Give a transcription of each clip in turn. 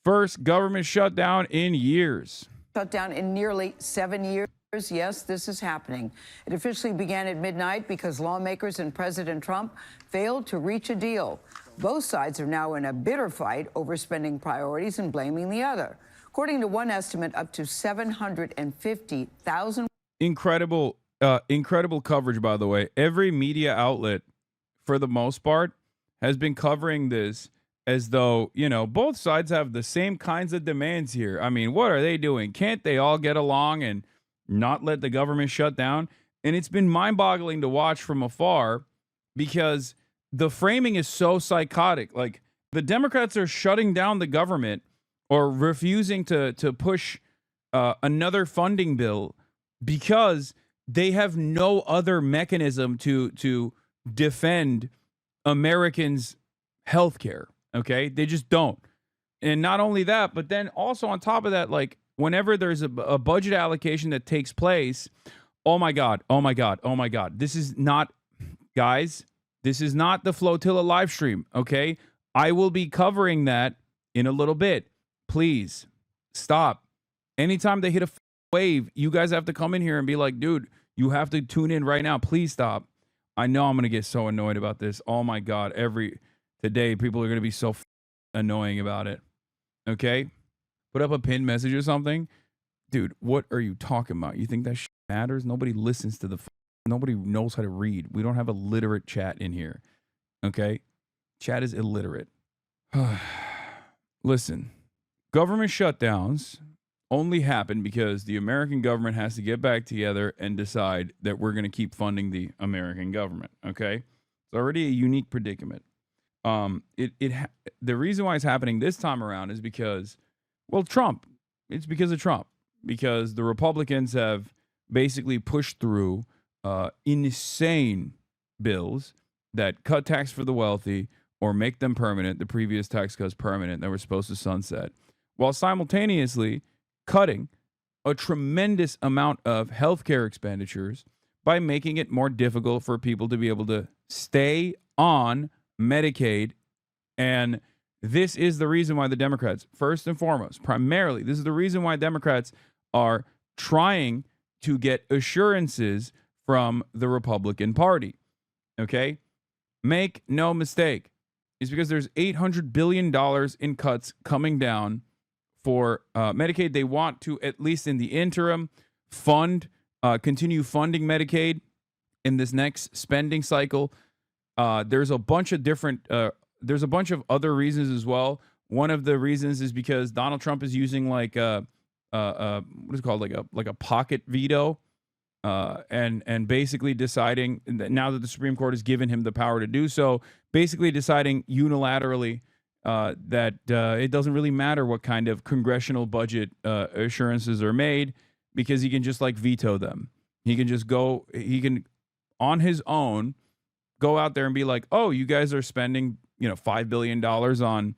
first government shutdown in years. Shutdown in nearly 7 years. Yes, this is happening. It officially began at midnight because lawmakers and President Trump failed to reach a deal. Both sides are now in a bitter fight over spending priorities and blaming the other. According to one estimate, up to 750,000. Incredible coverage, by the way. Every media outlet, for the most part, has been covering this as though, both sides have the same kinds of demands here. I mean, what are they doing? Can't they all get along and not let the government shut down? And it's been mind-boggling to watch from afar because the framing is so psychotic. Like, the Democrats are shutting down the government or refusing to push another funding bill because they have no other mechanism to defend Americans' health care. Okay, they just don't. And not only that, but then also on top of that, like, whenever there's a budget allocation that takes place, oh my God. This is not, guys, this is not the Flotilla live stream, okay? I will be covering that in a little bit. Please, stop. Anytime they hit a wave, you guys have to come in here and be like, dude, you have to tune in right now. Please stop. I know I'm going to get so annoyed about this. Oh my God, today people are going to be so annoying about it, okay? Put up a pinned message or something. Dude, what are you talking about? You think that shit matters? Nobody listens to nobody knows how to read. We don't have a literate chat in here. Okay? Chat is illiterate. Listen, government shutdowns only happen because the American government has to get back together and decide that we're going to keep funding the American government. Okay? It's already a unique predicament. The reason why it's happening this time around is because, well, Trump. It's because of Trump. Because the Republicans have basically pushed through insane bills that cut tax for the wealthy or make them permanent, the previous tax cuts permanent that were supposed to sunset, while simultaneously cutting a tremendous amount of healthcare expenditures by making it more difficult for people to be able to stay on Medicaid. And this is the reason why the Democrats, first and foremost, primarily, this is the reason why Democrats are trying to get assurances from the Republican Party. Okay? Make no mistake. It's because there's $800 billion in cuts coming down for Medicaid. They want to, at least in the interim, continue funding Medicaid in this next spending cycle. There's a bunch of other reasons as well. One of the reasons is because Donald Trump is using what is it called, like a pocket veto, and basically deciding that now that the Supreme Court has given him the power to do so, basically deciding unilaterally that it doesn't really matter what kind of congressional budget assurances are made, because he can just veto them. He can on his own go out there and be like, oh, you guys are spending $5 billion on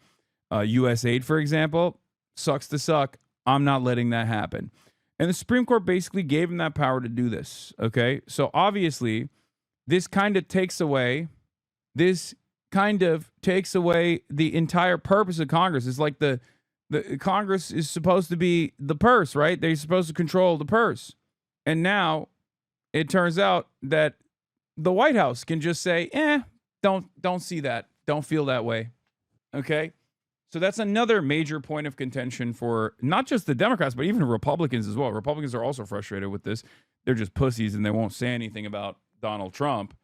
U.S. aid, for example. Sucks to suck. I'm not letting that happen. And the Supreme Court basically gave him that power to do this. Okay. So obviously this kind of takes away the entire purpose of Congress. It's like the Congress is supposed to be the purse, right? They're supposed to control the purse. And now it turns out that the White House can just say, don't see that. Don't feel that way. Okay. So that's another major point of contention for not just the Democrats, but even Republicans as well. Republicans are also frustrated with this. They're just pussies and they won't say anything about Donald Trump,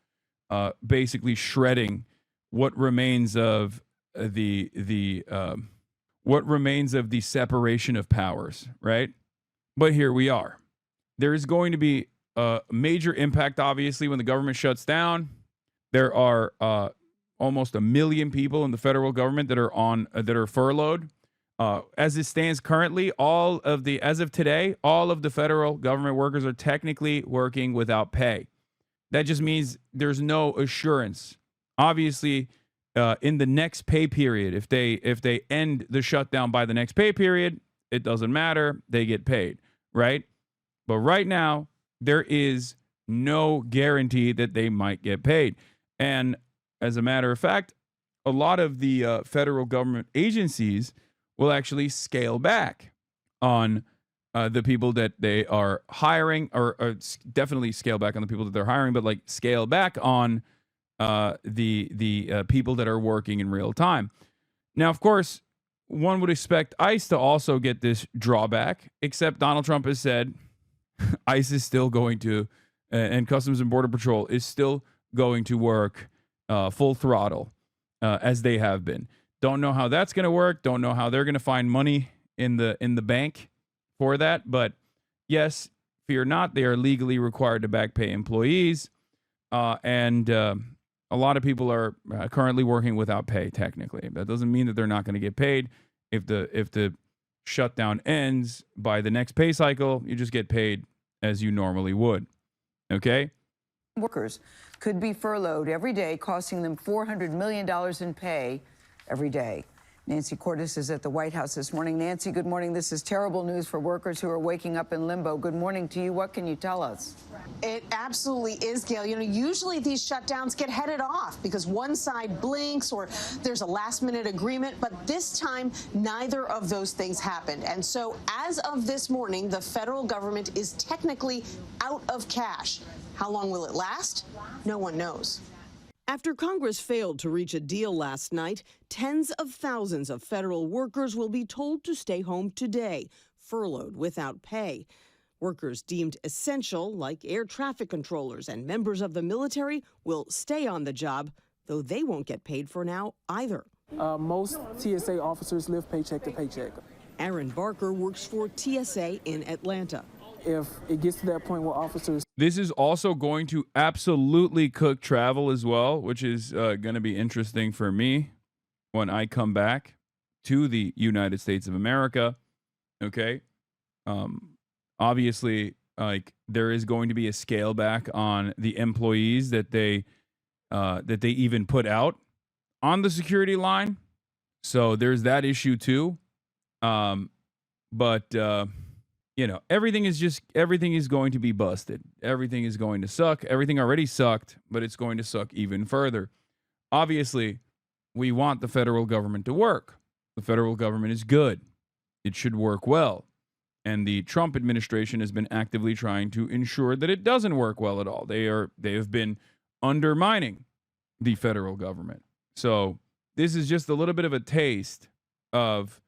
basically shredding what remains of the separation of powers, right? But here we are. There is going to be a major impact, obviously, when the government shuts down. There are almost 1 million people in the federal government that are furloughed. As it stands currently, as of today, all of the federal government workers are technically working without pay. That just means there's no assurance. Obviously, in the next pay period, if they end the shutdown by the next pay period, it doesn't matter. They get paid, right? But right now, there is no guarantee that they might get paid. And as a matter of fact, a lot of the federal government agencies will actually scale back on the people that they are hiring, or definitely scale back on the people that they're hiring, but like scale back on the people that are working in real time. Now, of course, one would expect ICE to also get this drawback, except Donald Trump has said ICE is still going to, and Customs and Border Patrol is still going to work full throttle as they have been. Don't know how that's going to work. Don't know how they're going to find money in the bank for that. But yes, fear not, they are legally required to back pay employees, and a lot of people are currently working without pay. Technically, that doesn't mean that they're not going to get paid. If the shutdown ends by the next pay cycle, you just get paid as you normally would. Okay. Workers could be furloughed every day, costing them $400 million in pay every day. Nancy Cordes is at the White House this morning. Nancy, good morning. This is terrible news for workers who are waking up in limbo. Good morning to you. What can you tell us? It absolutely is, Gail. You know, usually these shutdowns get headed off because one side blinks or there's a last-minute agreement, but this time neither of those things happened. And so as of this morning, the federal government is technically out of cash. How long will it last? No one knows. After Congress failed to reach a deal last night, tens of thousands of federal workers will be told to stay home today, furloughed without pay. Workers deemed essential, like air traffic controllers and members of the military, will stay on the job, though they won't get paid for now either. Most TSA officers live paycheck to paycheck. Aaron Barker works for TSA in Atlanta. If it gets to that point where officers... This is also going to absolutely cook travel as well, which is going to be interesting for me when I come back to the United States of America. Okay. Obviously, like, there is going to be a scale back on the employees that they even put out on the security line. So there's that issue too. But you know, everything is going to be busted. Everything is going to suck. Everything already sucked, but it's going to suck even further. Obviously, we want the federal government to work. The federal government is good. It should work well. And the Trump administration has been actively trying to ensure that it doesn't work well at all. They have been undermining the federal government. So this is just a little bit of a taste of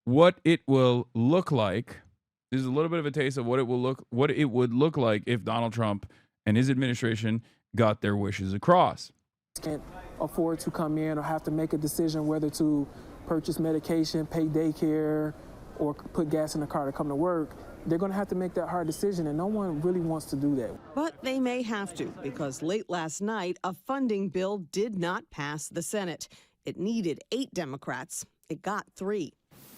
what it will look like. This is a little bit of a taste of what it would look like if Donald Trump and his administration got their wishes across. Can't afford to come in or have to make a decision whether to purchase medication, pay daycare, or put gas in the car to come to work. They're going to have to make that hard decision, and no one really wants to do that. But they may have to, because late last night, a funding bill did not pass the Senate. It needed 8 Democrats. It got 3.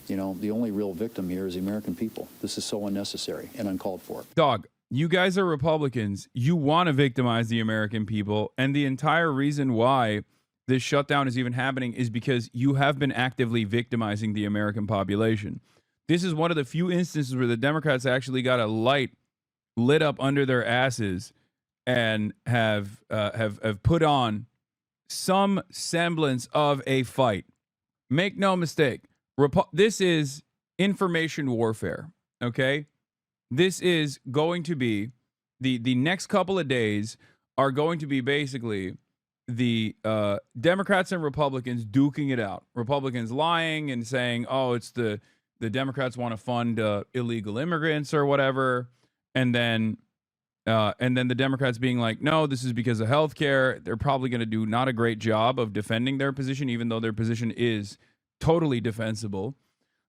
You know, the only real victim here is the American people. This is so unnecessary and uncalled for. Dog, you guys are Republicans. You want to victimize the American people. And the entire reason why this shutdown is even happening is because you have been actively victimizing the American population. This is one of the few instances where the Democrats actually got a light lit up under their asses and have put on some semblance of a fight. Make no mistake. This is information warfare, okay? This is going to be, the next couple of days are going to be basically the Democrats and Republicans duking it out. Republicans lying and saying, oh, it's the Democrats want to fund illegal immigrants or whatever. And then the Democrats being like, no, this is because of health care. They're probably going to do not a great job of defending their position, even though their position is totally defensible.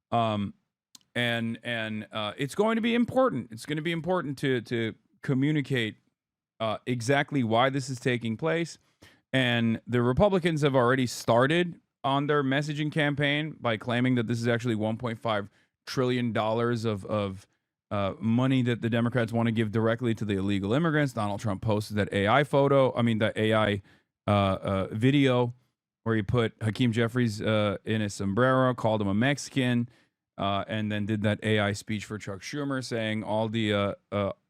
And it's going to be important. It's going to be important to communicate exactly why this is taking place. And the Republicans have already started on their messaging campaign by claiming that this is actually $1.5 trillion of money that the Democrats want to give directly to the illegal immigrants. Donald Trump posted that that AI video where he put Hakeem Jeffries in a sombrero, called him a Mexican, and then did that AI speech for Chuck Schumer saying all the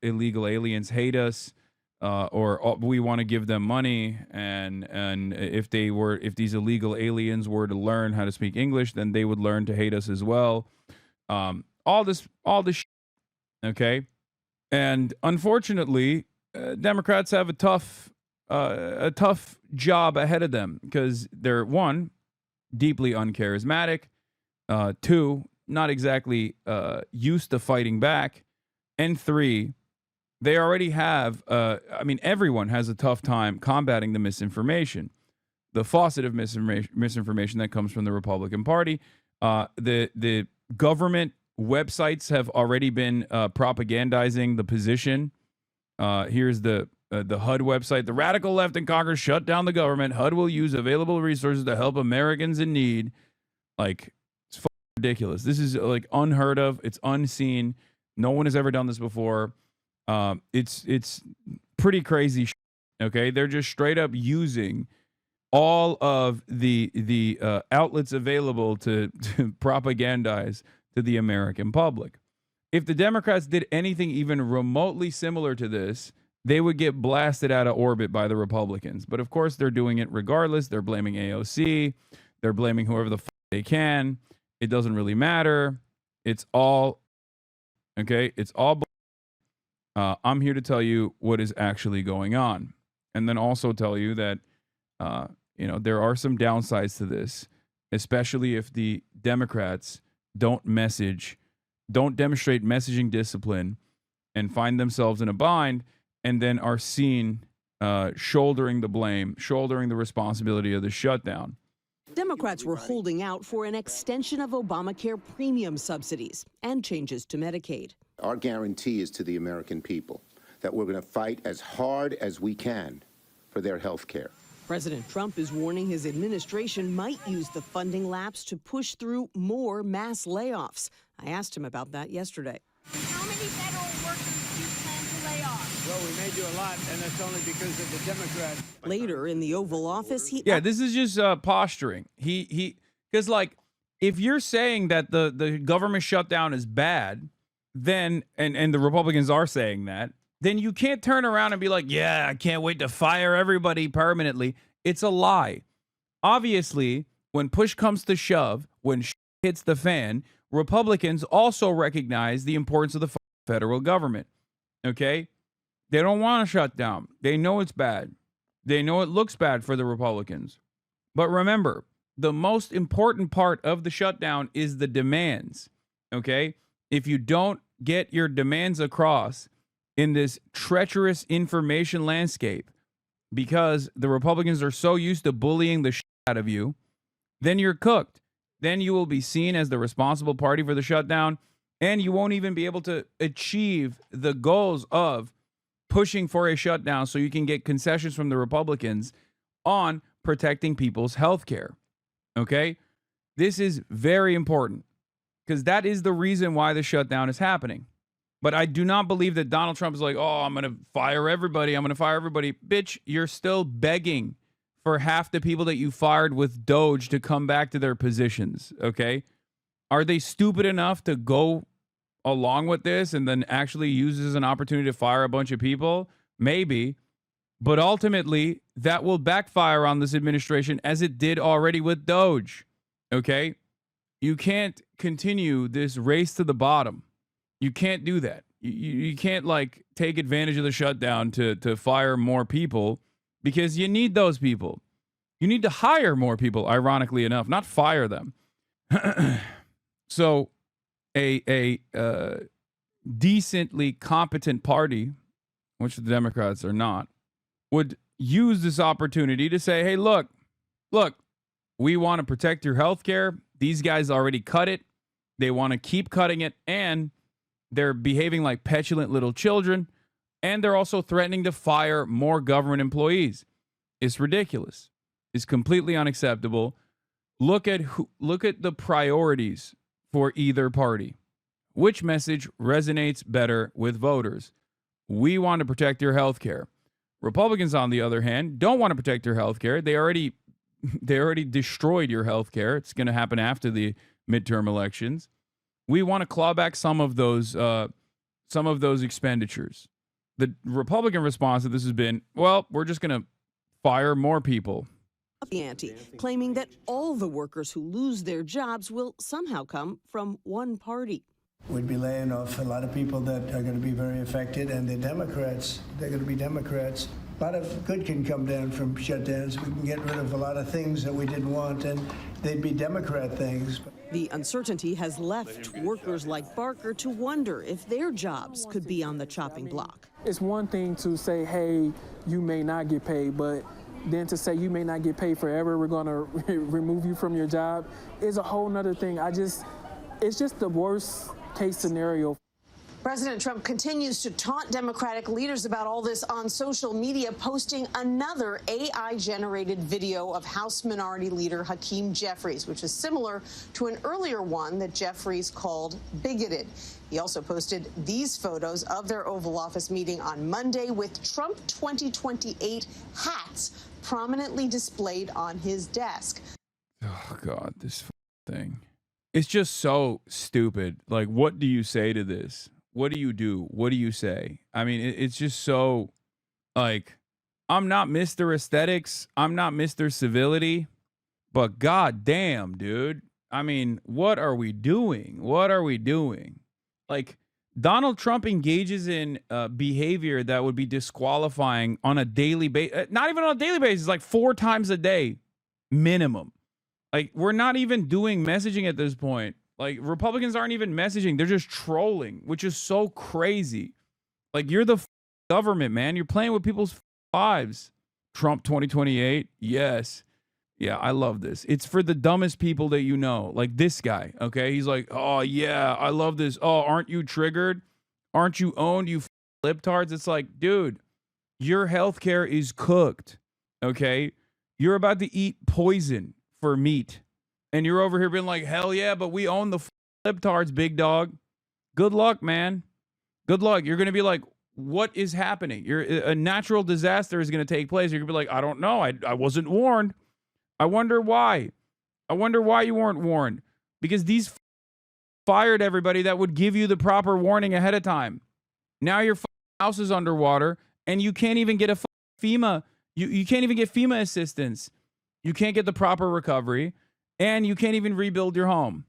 illegal aliens hate us, or we want to give them money, and if these illegal aliens were to learn how to speak English, then they would learn to hate us as well. All this shit, okay? And unfortunately, Democrats have a tough job ahead of them because they're, one, deeply uncharismatic, two, not exactly used to fighting back, and three, they already have, everyone has a tough time combating the misinformation, the faucet of misinformation that comes from the Republican Party. The government websites have already been propagandizing the position. Here's the HUD website. The radical left in Congress shut down the government. HUD will use available resources to help Americans in need. Like, it's ridiculous. This is like unheard of. It's unseen. No one has ever done this before. It's pretty crazy. Okay, they're just straight up using all of the outlets available to propagandize to the American public. If the Democrats did anything even remotely similar to this, they would get blasted out of orbit by the Republicans. But of course, they're doing it regardless. They're blaming AOC. They're blaming whoever the they can. It doesn't really matter. It's all okay. It's all. I'm here to tell you what is actually going on, and then also tell you that there are some downsides to this, especially if the Democrats don't demonstrate messaging discipline and find themselves in a bind, and then are seen shouldering the blame, shouldering the responsibility of the shutdown. Democrats were holding out for an extension of Obamacare premium subsidies and changes to Medicaid. Our guarantee is to the American people that we're going to fight as hard as we can for their health care. President Trump is warning his administration might use the funding lapse to push through more mass layoffs. I asked him about that yesterday. How many federal workers do you plan to lay off? Well, we may do a lot, and that's only because of the Democrats. Later in the Oval Office, this is just posturing. Because like, if you're saying that the government shutdown is bad, then and the Republicans are saying that, then you can't turn around and be like, yeah, I can't wait to fire everybody permanently. It's a lie. Obviously, when push comes to shove, when shit hits the fan, Republicans also recognize the importance of the federal government. Okay? They don't want to shut down. They know it's bad. They know it looks bad for the Republicans. But remember, the most important part of the shutdown is the demands. Okay? If you don't get your demands across in this treacherous information landscape, because the Republicans are so used to bullying the shit out of you, then you're cooked. Then you will be seen as the responsible party for the shutdown, and you won't even be able to achieve the goals of pushing for a shutdown so you can get concessions from the Republicans on protecting people's health care. Okay? This is very important because that is the reason why the shutdown is happening. But I do not believe that Donald Trump is like, oh, I'm going to fire everybody. I'm going to fire everybody. Bitch, you're still begging for half the people that you fired with Doge to come back to their positions, okay? Are they stupid enough to go along with this and then actually use this as an opportunity to fire a bunch of people? Maybe. But ultimately, that will backfire on this administration as it did already with Doge, okay? You can't continue this race to the bottom. You can't do that. You can't, like, take advantage of the shutdown to fire more people because you need those people. You need to hire more people, ironically enough, not fire them. So a decently competent party, which the Democrats are not, would use this opportunity to say, hey, look, we want to protect your health care. These guys already cut it. They want to keep cutting it, and they're behaving like petulant little children, and they're also threatening to fire more government employees. It's ridiculous. It's completely unacceptable. Look at the priorities for either party. Which message resonates better with voters? We want to protect your health care. Republicans, on the other hand, don't want to protect your health care. They already destroyed your health care. It's going to happen after the midterm elections. We want to claw back some of those expenditures. The Republican response to this has been, well, we're just going to fire more people. The ante, claiming that all the workers who lose their jobs will somehow come from one party. We'd be laying off a lot of people that are going to be very affected, and the Democrats, they're going to be Democrats. A lot of good can come down from shutdowns. We can get rid of a lot of things that we didn't want, and they'd be Democrat things. The uncertainty has left workers like Barker to wonder if their jobs could be on the chopping block. It's one thing to say, hey, you may not get paid, but then to say you may not get paid forever, we're going to remove you from your job, is a whole nother thing. It's just the worst case scenario. President Trump continues to taunt Democratic leaders about all this on social media, posting another AI-generated video of House Minority Leader Hakeem Jeffries, which is similar to an earlier one that Jeffries called bigoted. He also posted these photos of their Oval Office meeting on Monday with Trump 2028 hats prominently displayed on his desk. Oh, God, this thing. It's just so stupid. Like, what do you say to this? What do you do? What do you say? I mean, it's just so, like, I'm not Mr. Aesthetics. I'm not Mr. Civility. But God damn, dude. I mean, what are we doing? What are we doing? Like, Donald Trump engages in behavior that would be disqualifying on a daily basis. Not even on a daily basis, like 4 times a day minimum. Like, we're not even doing messaging at this point. Like, Republicans aren't even messaging. They're just trolling, which is so crazy. Like, you're the government, man. You're playing with people's lives. Trump 2028. Yes. Yeah, I love this. It's for the dumbest people that you know. Like this guy, okay? He's like, oh, yeah, I love this. Oh, aren't you triggered? Aren't you owned, you libtards? It's like, dude, your healthcare is cooked, okay? You're about to eat poison for meat. And you're over here being like, hell yeah, but we own the libtards, big dog. Good luck, man. Good luck. You're going to be like, what is happening? A natural disaster is going to take place. You're going to be like, I don't know. I wasn't warned. I wonder why. I wonder why you weren't warned. Because these fired everybody that would give you the proper warning ahead of time. Now your house is underwater and you can't even get a FEMA. You can't even get FEMA assistance. You can't get the proper recovery. And you can't even rebuild your home.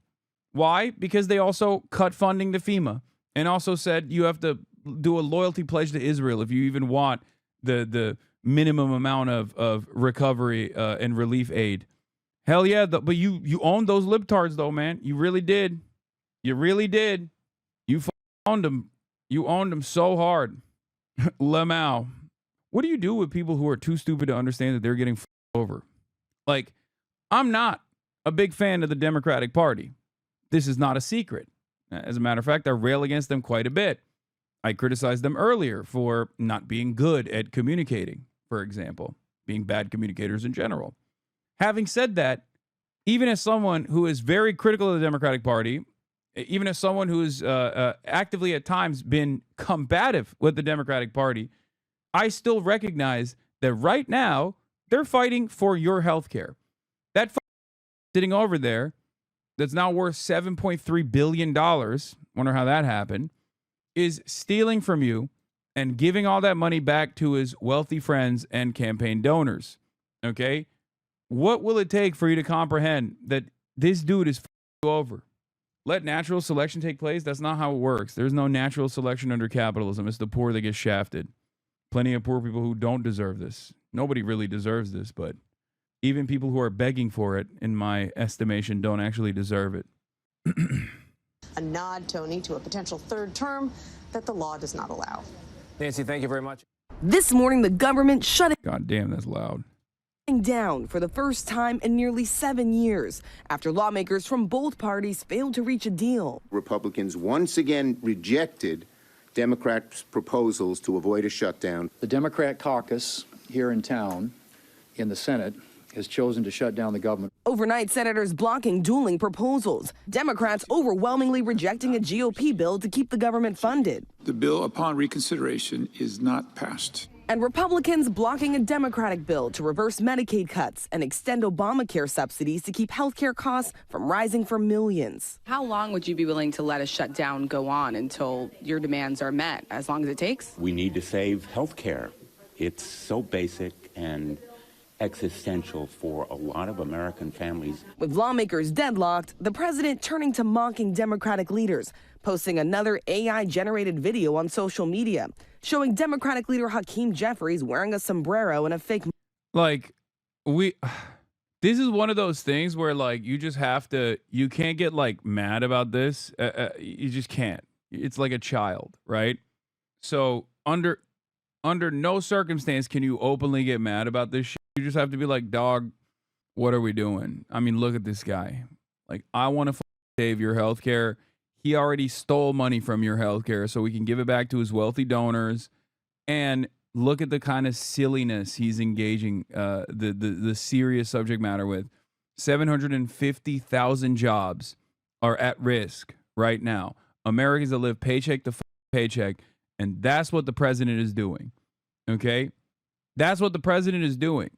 Why? Because they also cut funding to FEMA and also said you have to do a loyalty pledge to Israel if you even want the minimum amount of recovery and relief aid. Hell yeah, but you owned those libtards though, man. You really did. You really did. You owned them. You owned them so hard. Lamau. What do you do with people who are too stupid to understand that they're getting over? Like, I'm not a big fan of the Democratic Party. This is not a secret. As a matter of fact, I rail against them quite a bit. I criticized them earlier for not being good at communicating, for example, being bad communicators in general. Having said that, even as someone who is very critical of the Democratic Party, even as someone who has actively at times been combative with the Democratic Party, I still recognize that right now they're fighting for your health care. That sitting over there that's now worth $7.3 billion, wonder how that happened, is stealing from you and giving all that money back to his wealthy friends and campaign donors. Okay? What will it take for you to comprehend that this dude is you over? Let natural selection take place? That's not how it works. There's no natural selection under capitalism. It's the poor that get shafted. Plenty of poor people who don't deserve this. Nobody really deserves this, but even people who are begging for it, in my estimation, don't actually deserve it. A nod, Tony, to a potential third term that the law does not allow. Nancy, thank you very much. This morning, the government shut God damn, that's loud. down for the first time in nearly 7 years after lawmakers from both parties failed to reach a deal. Republicans once again rejected Democrats' proposals to avoid a shutdown. The Democrat caucus here in town, in the Senate, has chosen to shut down the government. Overnight, senators blocking dueling proposals. Democrats overwhelmingly rejecting a GOP bill to keep the government funded. The bill, upon reconsideration, is not passed. And Republicans blocking a Democratic bill to reverse Medicaid cuts and extend Obamacare subsidies to keep healthcare costs from rising for millions. How long would you be willing to let a shutdown go on until your demands are met? As long as it takes? We need to save healthcare. It's so basic and existential for a lot of American families. With lawmakers deadlocked, the president turning to mocking Democratic leaders, posting another AI-generated video on social media, showing Democratic leader Hakeem Jeffries wearing a sombrero and a fake. Like, this is one of those things where, like, you just have to, you can't get, like, mad about this. You just can't. It's like a child, right? So under no circumstance can you openly get mad about this shit. You just have to be like, dog, what are we doing? I mean, look at this guy. Like, I want to save your healthcare. He already stole money from your healthcare so we can give it back to his wealthy donors. And look at the kind of silliness he's engaging the serious subject matter with. 750,000 jobs are at risk right now. Americans that live paycheck to paycheck. And that's what the president is doing. Okay? That's what the president is doing.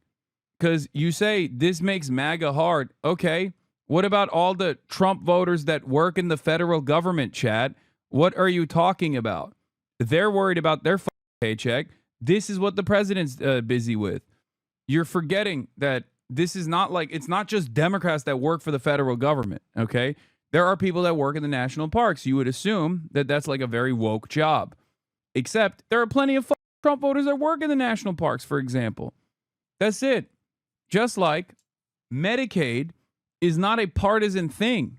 Because you say this makes MAGA hard. Okay. What about all the Trump voters that work in the federal government, Chad? What are you talking about? They're worried about their paycheck. This is what the president's busy with. You're forgetting that this is not like, it's not just Democrats that work for the federal government. Okay. There are people that work in the national parks. You would assume that that's like a very woke job. Except there are plenty of Trump voters that work in the national parks, for example. That's it. Just like Medicaid is not a partisan thing.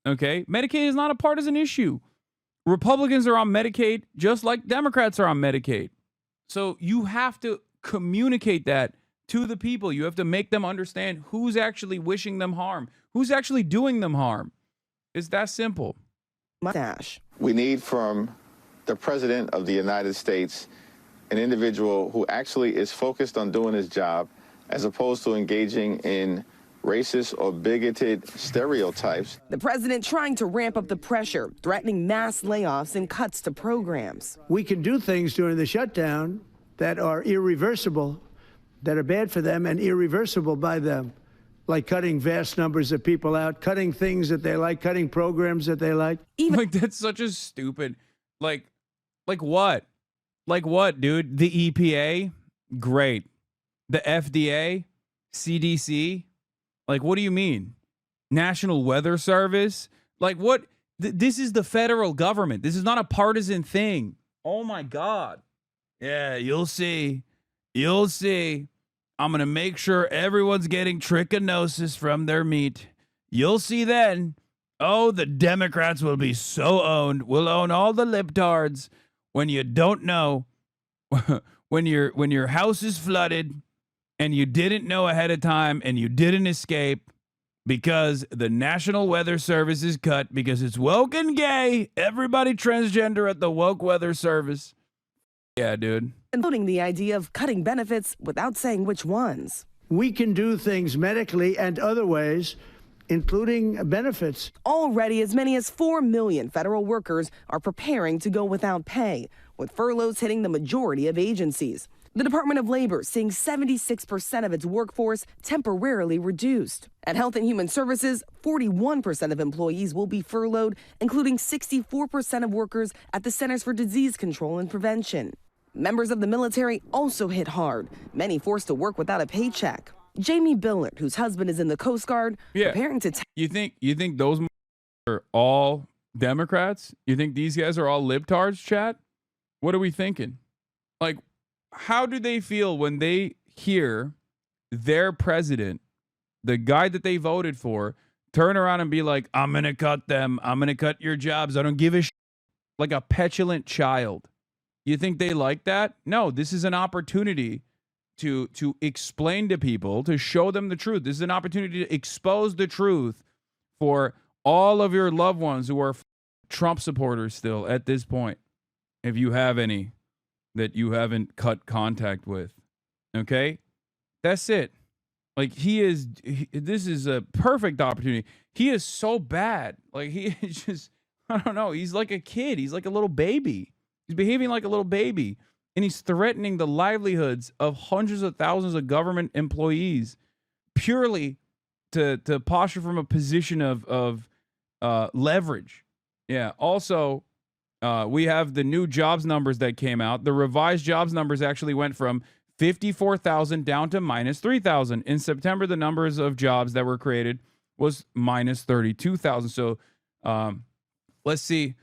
Okay? Medicaid is not a partisan issue. Republicans are on Medicaid just like Democrats are on Medicaid. So you have to communicate that to the people. You have to make them understand who's actually wishing them harm, who's actually doing them harm. It's that simple. We need from the President of the United States an individual who actually is focused on doing his job, as opposed to engaging in racist or bigoted stereotypes. The president trying to ramp up the pressure, threatening mass layoffs and cuts to programs. We can do things during the shutdown that are irreversible, that are bad for them and irreversible by them, like cutting vast numbers of people out, cutting things that they like, cutting programs that they like. Like, that's such a stupid, like what? Like what, dude? The EPA? Great. The FDA? CDC? Like, what do you mean? National Weather Service? Like, what? This is the federal government. This is not a partisan thing. Oh, my God. Yeah, you'll see. You'll see. I'm going to make sure everyone's getting trichinosis from their meat. You'll see then. Oh, the Democrats will be so owned. We'll own all the libtards. When you don't know, when your house is flooded and you didn't know ahead of time and you didn't escape because the National Weather Service is cut because it's woke and gay. Everybody transgender at the woke weather service. Yeah, dude. Including the idea of cutting benefits without saying which ones. We can do things medically and other ways, including benefits. Already, as many as 4 million federal workers are preparing to go without pay, with furloughs hitting the majority of agencies. The Department of Labor seeing 76% of its workforce temporarily reduced. At Health and Human Services, 41% of employees will be furloughed, including 64% of workers at the Centers for Disease Control and Prevention. Members of the military also hit hard, many forced to work without a paycheck. Jamie Billard, whose husband is in the Coast Guard, preparing to... You think those are all Democrats? You think these guys are all libtards, chat? What are we thinking? Like, how do they feel when they hear their president, the guy that they voted for, turn around and be like, I'm going to cut them. I'm going to cut your jobs. I don't give a shit. Like a petulant child. You think they like that? No, this is an opportunity to explain to people, to show them the truth. This is an opportunity to expose the truth for all of your loved ones who are Trump supporters still at this point, if you have any that you haven't cut contact with. Okay? That's it. Like, this is a perfect opportunity. He is so bad. Like, he is just, I don't know. He's like a kid. He's like a little baby. He's behaving like a little baby. and he's threatening the livelihoods of hundreds of thousands of government employees purely to posture from a position of leverage. Yeah. Also, we have the new jobs numbers that came out. The revised jobs numbers actually went from 54,000 down to minus 3,000. In September, the numbers of jobs that were created was minus 32,000. So let's see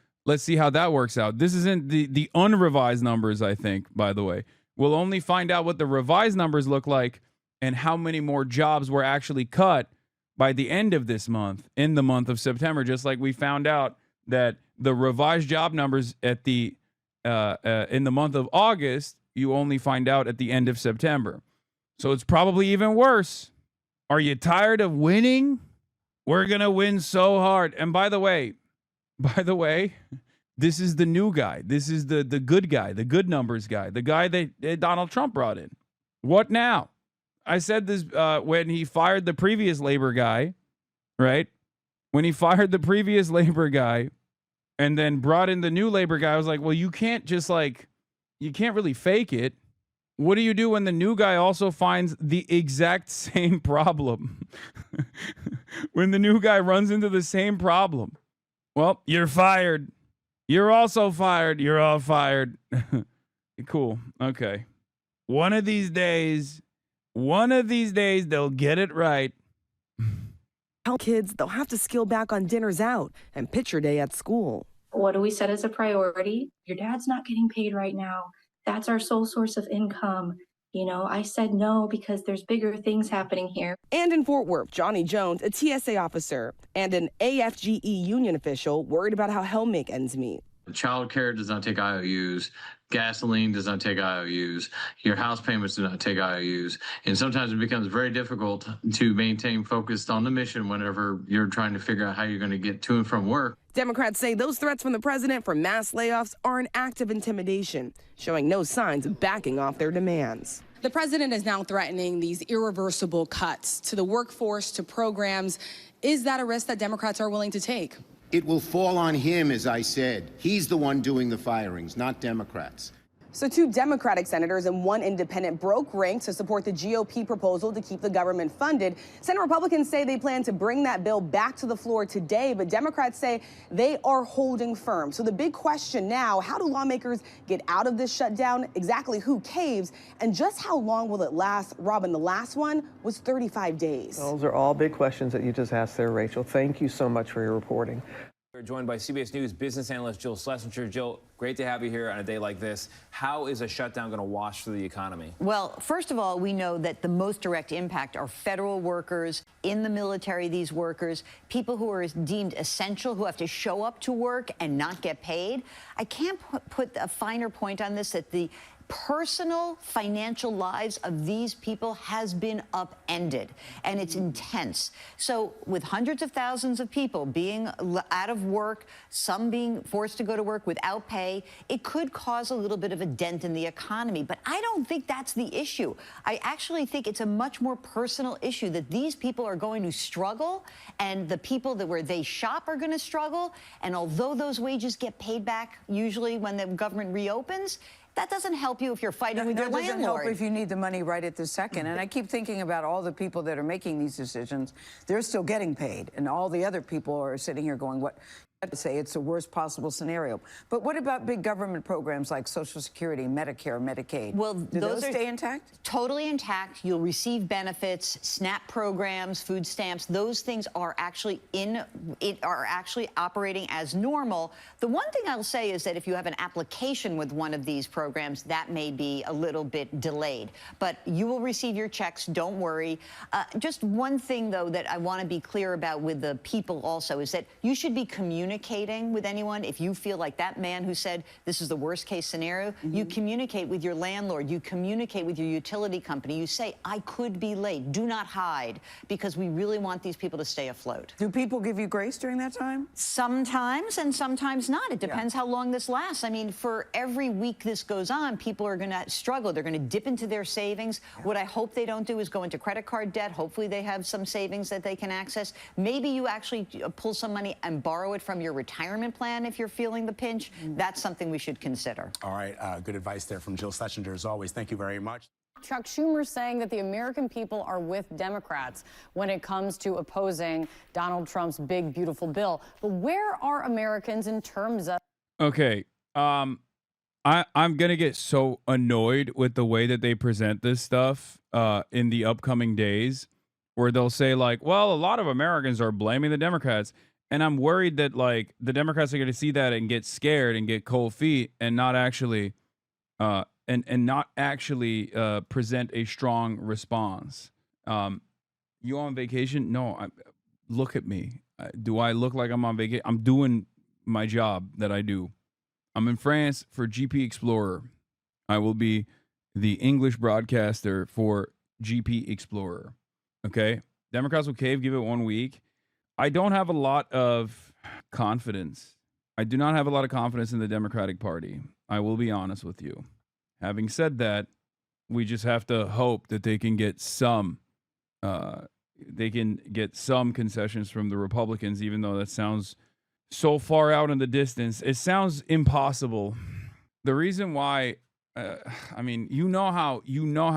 how that works out. This isn't the unrevised numbers, I think, by the way. We'll only find out what the revised numbers look like and how many more jobs were actually cut by the end of this month, in the month of September, just like we found out that the revised job numbers at the in the month of August, you only find out at the end of September. So it's probably even worse. Are you tired of winning? We're going to win so hard. And by the way, this is the new guy. This is the good guy, the good numbers guy, the guy that Donald Trump brought in. What now? I said this when he fired the previous labor guy, right? When he fired the previous labor guy and then brought in the new labor guy, I was like, well, you can't just you can't really fake it. What do you do when the new guy also finds the exact same problem? When the new guy runs into the same problem? Well, you're fired. You're also fired. You're all fired. Cool. Okay. One of these days, they'll get it right. Tell kids they'll have to scale back on dinners out and picture day at school. What do we set as a priority? Your dad's not getting paid right now. That's our sole source of income. You know, I said no because there's bigger things happening here. And in Fort Worth, Johnny Jones, a TSA officer, and an AFGE union official worried about how he'll make ends meet. Child care does not take IOUs. Gasoline does not take IOUs. Your house payments do not take IOUs. And sometimes it becomes very difficult to maintain focus on the mission whenever you're trying to figure out how you're going to get to and from work. Democrats say those threats from the president for mass layoffs are an act of intimidation, showing no signs of backing off their demands. The president is now threatening these irreversible cuts to the workforce, to programs. Is that a risk that Democrats are willing to take? It will fall on him, as I said. He's the one doing the firings, not Democrats. So 2 Democratic senators and 1 independent broke ranks to support the GOP proposal to keep the government funded. Senate Republicans say they plan to bring that bill back to the floor today, but Democrats say they are holding firm. So the big question now, how do lawmakers get out of this shutdown? Exactly who caves? And just how long will it last? Robin, the last one was 35 days. Those are all big questions that you just asked there, Rachel. Thank you so much for your reporting. We're joined by CBS News business analyst Jill Schlesinger. Jill, great to have you here on a day like this. How is a shutdown going to wash through the economy? Well, first of all, we know that the most direct impact are federal workers, in the military, these workers, people who are deemed essential, who have to show up to work and not get paid. I can't put a finer point on this, that the personal financial lives of these people has been upended, and it's intense. So with hundreds of thousands of people being out of work, some being forced to go to work without pay, it could cause a little bit of a dent in the economy. But I don't think that's the issue. I actually think it's a much more personal issue, that these people are going to struggle, and the people where they shop are going to struggle. And although those wages get paid back usually when the government reopens, that doesn't help you if you're fighting with your landlord. That doesn't help if you need the money right at this second. And I keep thinking about all the people that are making these decisions. They're still getting paid. And all the other people are sitting here going, what? To say it's the worst possible scenario. But what about big government programs like Social Security, Medicare, Medicaid? Well, do those stay intact? Totally intact. You'll receive benefits, SNAP programs, food stamps. Those things are actually operating as normal. The one thing I'll say is that if you have an application with one of these programs, that may be a little bit delayed. But you will receive your checks. Don't worry. Just one thing, though, that I want to be clear about with the people also is that you should be communicating with anyone. If you feel like that man who said this is the worst case scenario, you communicate with your landlord, you communicate with your utility company, you say, I could be late. Do not hide, because we really want these people to stay afloat. Do people give you grace during that time? Sometimes, and sometimes not. It depends how long this lasts. I mean, for every week this goes on, people are going to struggle. They're going to dip into their savings. What I hope they don't do is go into credit card debt. Hopefully they have some savings that they can access. Maybe you actually pull some money and borrow it from from your retirement plan if you're feeling the pinch. That's something we should consider. All right. Good advice there from Jill Schlesinger, as always. Thank you very much. Chuck Schumer saying that the American people are with Democrats when it comes to opposing Donald Trump's big, beautiful bill. But where are Americans in terms of... Okay. I'm going to get so annoyed with the way that they present this stuff in the upcoming days, where they'll say, like, well, a lot of Americans are blaming the Democrats. And I'm worried that, like, the Democrats are going to see that and get scared and get cold feet and not actually and not actually present a strong response. You on vacation? No. Look at me. Do I look like I'm on vacation? I'm doing my job that I do. I'm in France for GP Explorer. I will be the English broadcaster for GP Explorer. Okay? Democrats will cave, give it 1 week. I don't have a lot of confidence. I do not have a lot of confidence in the Democratic Party. I will be honest with you. Having said that, we just have to hope that they can get some concessions from the Republicans, even though that sounds so far out in the distance. It sounds impossible. The reason why, I mean, you know how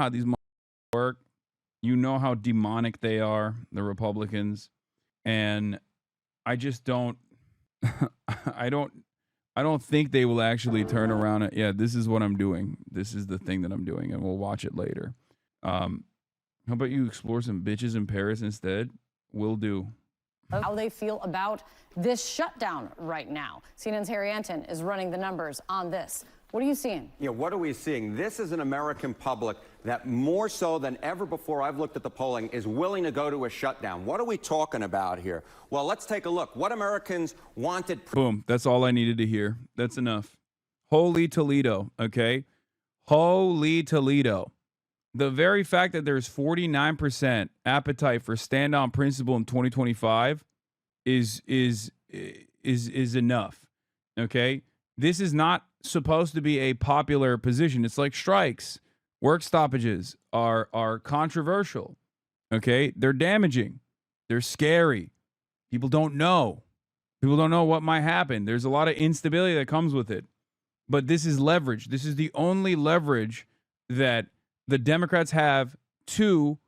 these work. You know how demonic they are, the Republicans, and I just don't. I don't think they will actually turn around. Yeah, this is what I'm doing. This is the thing that I'm doing, and we'll watch it later. How about you explore some bitches in Paris instead? Will do. How they feel about this shutdown right now. CNN's Harry Anton is running the numbers on this. What are you seeing? Yeah, what are we seeing? This is an American public that more so than ever before I've looked at the polling is willing to go to a shutdown. What are we talking about here? Well, let's take a look. What Americans wanted. Boom. That's all I needed to hear. That's enough. Holy Toledo. Okay. Holy Toledo. The very fact that there's 49% appetite for stand on principle in 2025 is enough. Okay. This is not supposed to be a popular position. It's like strikes. Work stoppages are controversial. Okay? They're damaging. They're scary. People don't know. People don't know what might happen. There's a lot of instability that comes with it. But this is leverage. This is the only leverage that the Democrats have to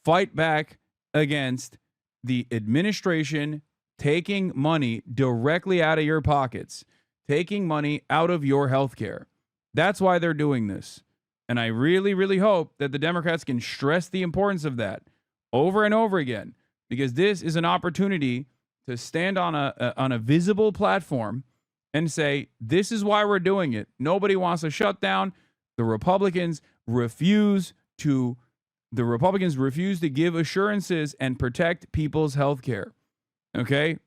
fight back against the administration taking money directly out of your pockets, taking money out of your health care. That's why they're doing this. And I really, really hope that the Democrats can stress the importance of that over and over again, because this is an opportunity to stand on a visible platform and say, this is why we're doing it. Nobody wants a shutdown. The Republicans refuse to give assurances and protect people's health care. Okay?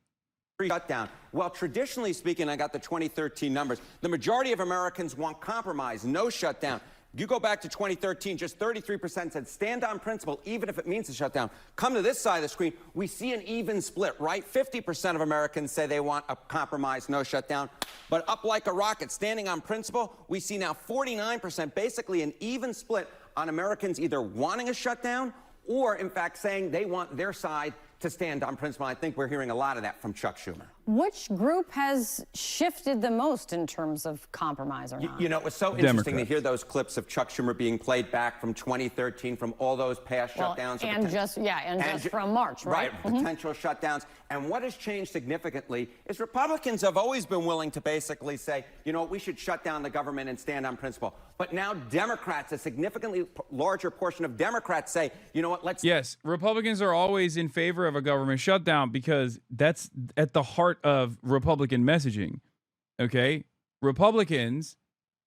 Shutdown. Well, traditionally speaking, I got the 2013 numbers. The majority of Americans want compromise, no shutdown. You go back to 2013, just 33% said stand on principle, even if it means a shutdown. Come to this side of the screen, we see an even split, right? 50% of Americans say they want a compromise, no shutdown. But up like a rocket, standing on principle, we see now 49%, basically an even split on Americans either wanting a shutdown or, in fact, saying they want their side to stand on principle. I think we're hearing a lot of that from Chuck Schumer. Which group has shifted the most in terms of compromise or not? You know, it was so interesting to hear those clips of Chuck Schumer being played back from 2013, from all those past shutdowns. And just from March, right? Right, potential shutdowns. And what has changed significantly is Republicans have always been willing to basically say, you know, we should shut down the government and stand on principle. But now Democrats, a significantly larger portion of Democrats say, you know what, let's... Yes, Republicans are always in favor of a government shutdown because that's at the heart of Republican messaging. Okay? Republicans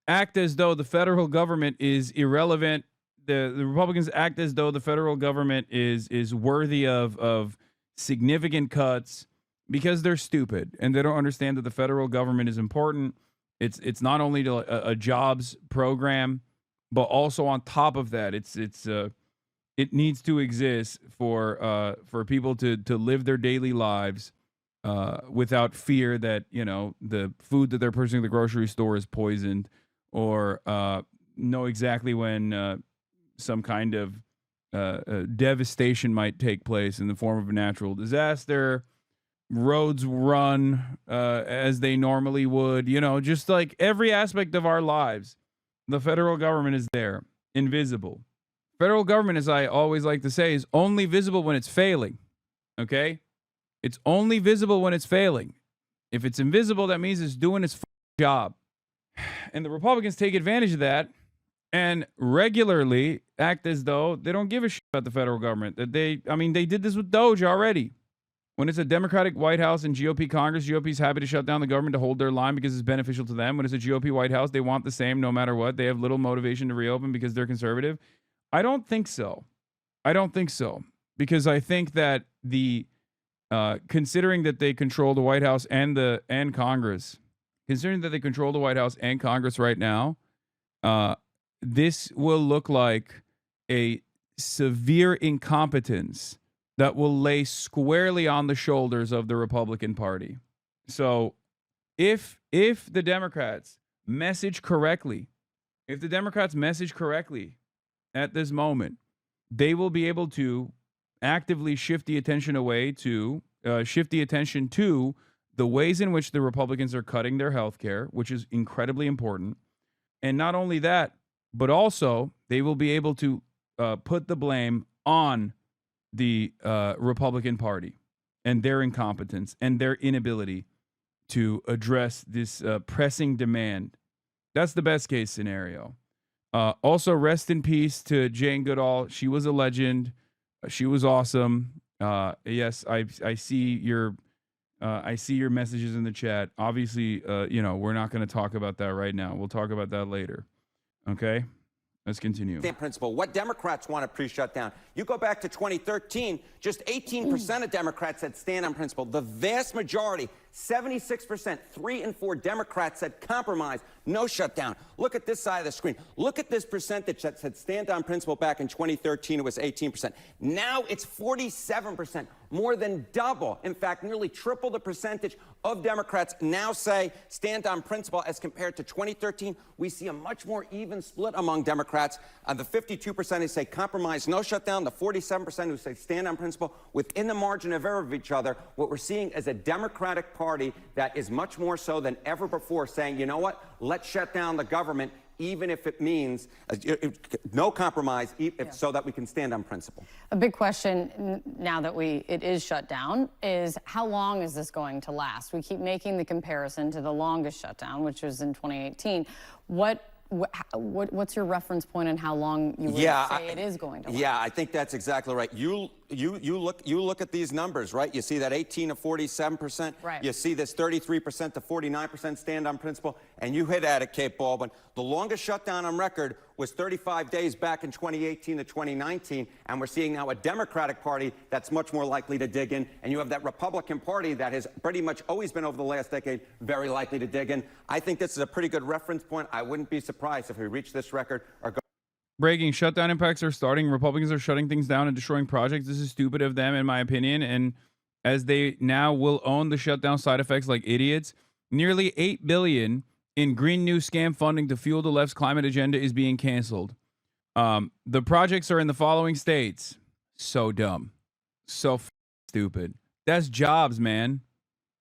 act as though the federal government is irrelevant. The Republicans act as though the federal government is worthy of significant cuts because they're stupid and they don't understand that the federal government is important. It's not only a jobs program, but also on top of that, it needs to exist for people to live their daily lives without fear that, you know, the food that they're purchasing at the grocery store is poisoned, or know exactly when some kind of devastation might take place in the form of a natural disaster. roads run as they normally would, just like every aspect of our lives. The federal government is there, invisible. Federal government, as I always like to say, is only visible when it's failing. Okay? It's only visible when it's failing. If it's invisible, that means it's doing its job. And the Republicans take advantage of that and regularly act as though they don't give a shit about the federal government. They did this with Doge already. When it's a Democratic White House and GOP Congress, GOP's happy to shut down the government to hold their line because it's beneficial to them. When it's a GOP White House, they want the same no matter what. They have little motivation to reopen because they're conservative. I don't think so. Because I think that considering that they control the White House and Congress, right now, this will look like a severe incompetence that will lay squarely on the shoulders of the Republican Party. So if the Democrats message correctly at this moment, they will be able to actively shift the attention to the ways in which the Republicans are cutting their health care, which is incredibly important. And not only that, but also they will be able to put the blame on the Republican Party and their incompetence and their inability to address this pressing demand. That's the best case scenario. Also, rest in peace to Jane Goodall. She was a legend. She was awesome. Yes, I see your messages in the chat. Obviously, we're not going to talk about that right now. We'll talk about that later. Okay? Let's continue. Principle. What Democrats want to pre-shutdown. You go back to 2013, just 18% of Democrats said stand on principle. The vast majority, 76%, 3 in 4 Democrats said compromise, no shutdown. Look at this side of the screen. Look at this percentage that said stand on principle back in 2013. It was 18%. Now it's 47%, more than double. In fact, nearly triple the percentage of Democrats now say stand on principle as compared to 2013. We see a much more even split among Democrats. The 52% who say compromise, no shutdown, the 47% who say stand on principle, within the margin of error of each other. What we're seeing is a Democratic Party that is much more so than ever before saying, you know what, let's shut down the government, even if it means no compromise, so that we can stand on principle. A big question now that it is shut down is how long is this going to last? We keep making the comparison to the longest shutdown, which was in 2018. What's your reference point on how long you would say it is going to last? Yeah, I think that's exactly right. You look at these numbers, right? You see that 18 to 47%. Right. You see this 33% to 49% stand on principle, and you hit at it, Kate Baldwin. The longest shutdown on record was 35 days back in 2018 to 2019, and we're seeing now a Democratic Party that's much more likely to dig in, and you have that Republican Party that has pretty much always been over the last decade very likely to dig in. I think this is a pretty good reference point. I wouldn't be surprised if we reach this record or go. Breaking shutdown impacts are starting. Republicans are shutting things down and destroying projects. This is stupid of them, in my opinion. And as they now will own the shutdown side effects like idiots, nearly $8 billion in green new scam funding to fuel the left's climate agenda is being canceled. The projects are in the following states. So dumb. So stupid. That's jobs, man.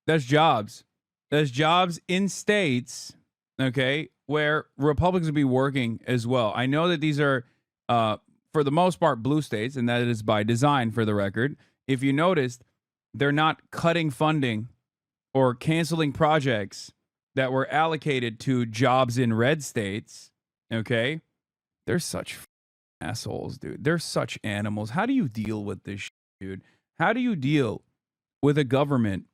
That's jobs. That's jobs in states, okay, where Republicans will be working as well. I know that these are, for the most part, blue states, and that is by design, for the record. If you noticed, they're not cutting funding or canceling projects that were allocated to jobs in red states, okay? They're such assholes, dude. They're such animals. How do you deal with this shit, dude? How do you deal with a government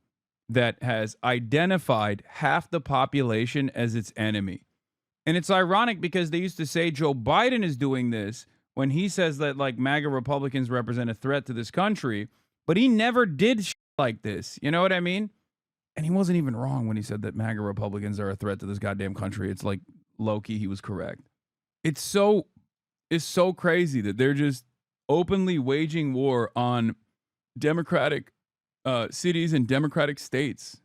that has identified half the population as its enemy? And it's ironic because they used to say Joe Biden is doing this when he says that, like, MAGA Republicans represent a threat to this country, but he never did shit like this. You know what I mean? And he wasn't even wrong when he said that MAGA Republicans are a threat to this goddamn country. It's like, low-key, he was correct. It's so crazy that they're just openly waging war on Democratic cities and Democratic states.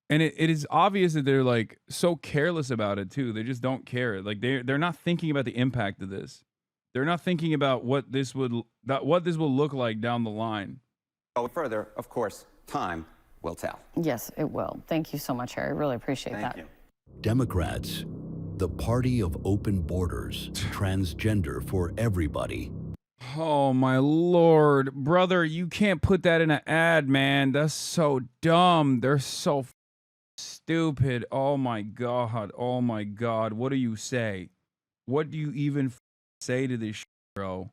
And it is obvious that they're like so careless about it too. They just don't care. Like they're not thinking about the impact of this. They're not thinking about what this will look like down the line. Go further, of course, Time will tell. Yes, it will. Thank you so much, Harry. Really appreciate that. Thank you. Democrats, the party of open borders, transgender for everybody. Oh my Lord, brother, you can't put that in an ad, man. That's so dumb. They're so stupid. Oh my God. Oh my God. What do you say? What do you even say to this, bro?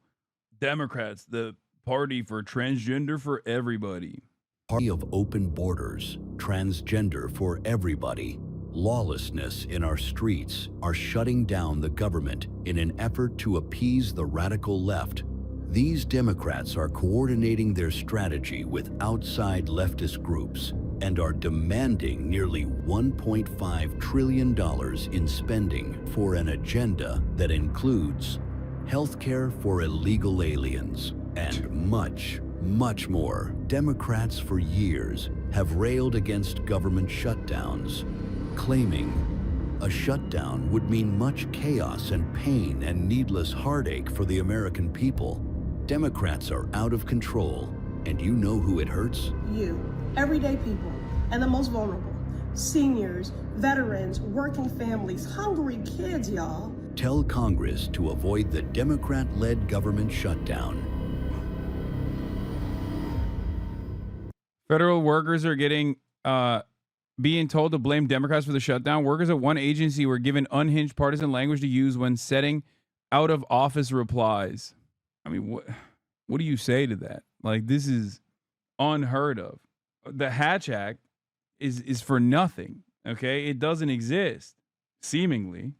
Democrats, the party for transgender for everybody. Party of open borders, transgender for everybody. Lawlessness in our streets are shutting down the government in an effort to appease the radical left. These Democrats are coordinating their strategy with outside leftist groups and are demanding nearly $1.5 trillion in spending for an agenda that includes healthcare for illegal aliens and much, much more. Democrats for years have railed against government shutdowns, claiming a shutdown would mean much chaos and pain and needless heartache for the American people. Democrats are out of control, and you know who it hurts? You, everyday people, and the most vulnerable. Seniors, veterans, working families, hungry kids, y'all. Tell Congress to avoid the Democrat-led government shutdown. Federal workers are getting being told to blame Democrats for the shutdown. Workers at one agency were given unhinged partisan language to use when setting out of office replies. I mean, what do you say to that? Like, this is unheard of. The Hatch Act is for nothing. Okay, it doesn't exist. Seemingly,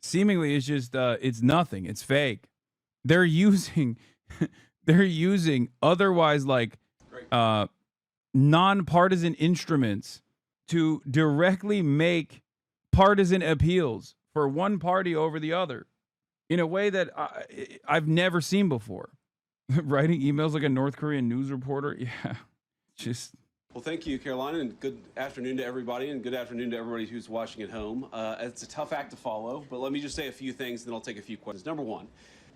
it's just it's nothing. It's fake. They're using otherwise like nonpartisan instruments to directly make partisan appeals for one party over the other in a way that I've never seen before. Writing emails like a North Korean news reporter. Yeah, just. Well, thank you, Carolina, and good afternoon to everybody, and good afternoon to everybody who's watching at home. It's a tough act to follow, but let me just say a few things, then I'll take a few questions. Number one,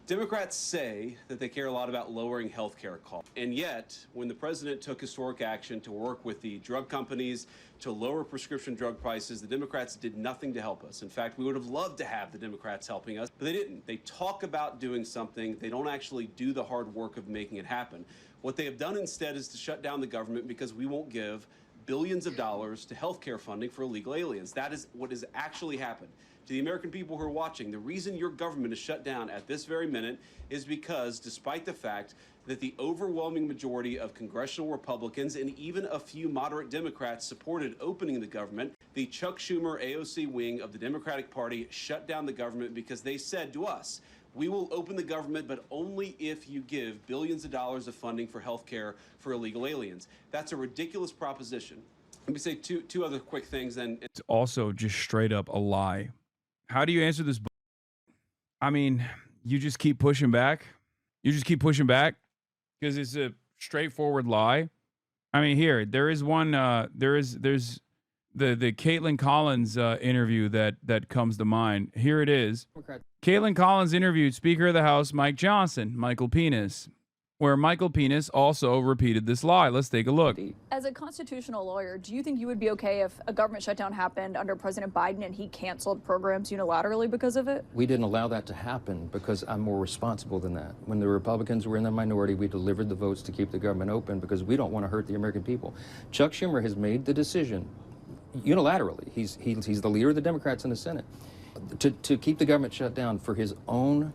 Democrats say that they care a lot about lowering health care costs, and yet, when the president took historic action to work with the drug companies to lower prescription drug prices, the Democrats did nothing to help us. In fact, we would have loved to have the Democrats helping us, but they didn't. They talk about doing something. They don't actually do the hard work of making it happen. What they have done instead is to shut down the government because we won't give billions of dollars to health care funding for illegal aliens. That is what has actually happened. To the American people who are watching, the reason your government is shut down at this very minute is because, despite the fact that the overwhelming majority of congressional Republicans and even a few moderate Democrats supported opening the government, the Chuck Schumer AOC wing of the Democratic Party shut down the government because they said to us, we will open the government, but only if you give billions of dollars of funding for health care for illegal aliens. That's a ridiculous proposition. Let me say two other quick things then. It's also just straight up a lie. How do you answer this? I mean, you just keep pushing back. You just keep pushing back because it's a straightforward lie. I mean, here, there is one, there's the Caitlin Collins interview that comes to mind. Here it is. Caitlin Collins interviewed Speaker of the House Mike Johnson, Michael Penis, where Michael Penis also repeated this lie. Let's take a look. As a constitutional lawyer, do you think you would be okay if a government shutdown happened under President Biden and he canceled programs unilaterally because of it? We didn't allow that to happen because I'm more responsible than that. When the Republicans were in the minority, we delivered the votes to keep the government open because we don't want to hurt the American people. Chuck Schumer has made the decision unilaterally. He's the leader of the Democrats in the Senate to keep the government shut down for his own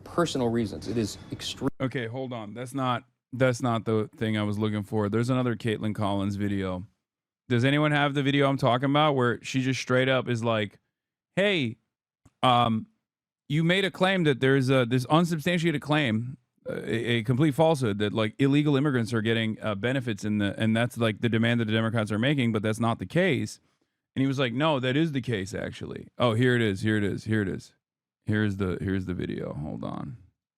personal reasons. It is extreme. Okay, hold on. That's not the thing I was looking for. There's another Caitlin Collins video. Does anyone have the video I'm talking about where she just straight up is like, "Hey, you made a claim that there's this unsubstantiated claim, a complete falsehood that like illegal immigrants are getting benefits and that's like the demand that the Democrats are making, but that's not the case." And he was like, "No, that is the case actually." Oh, here it is. Here's the video. Hold on.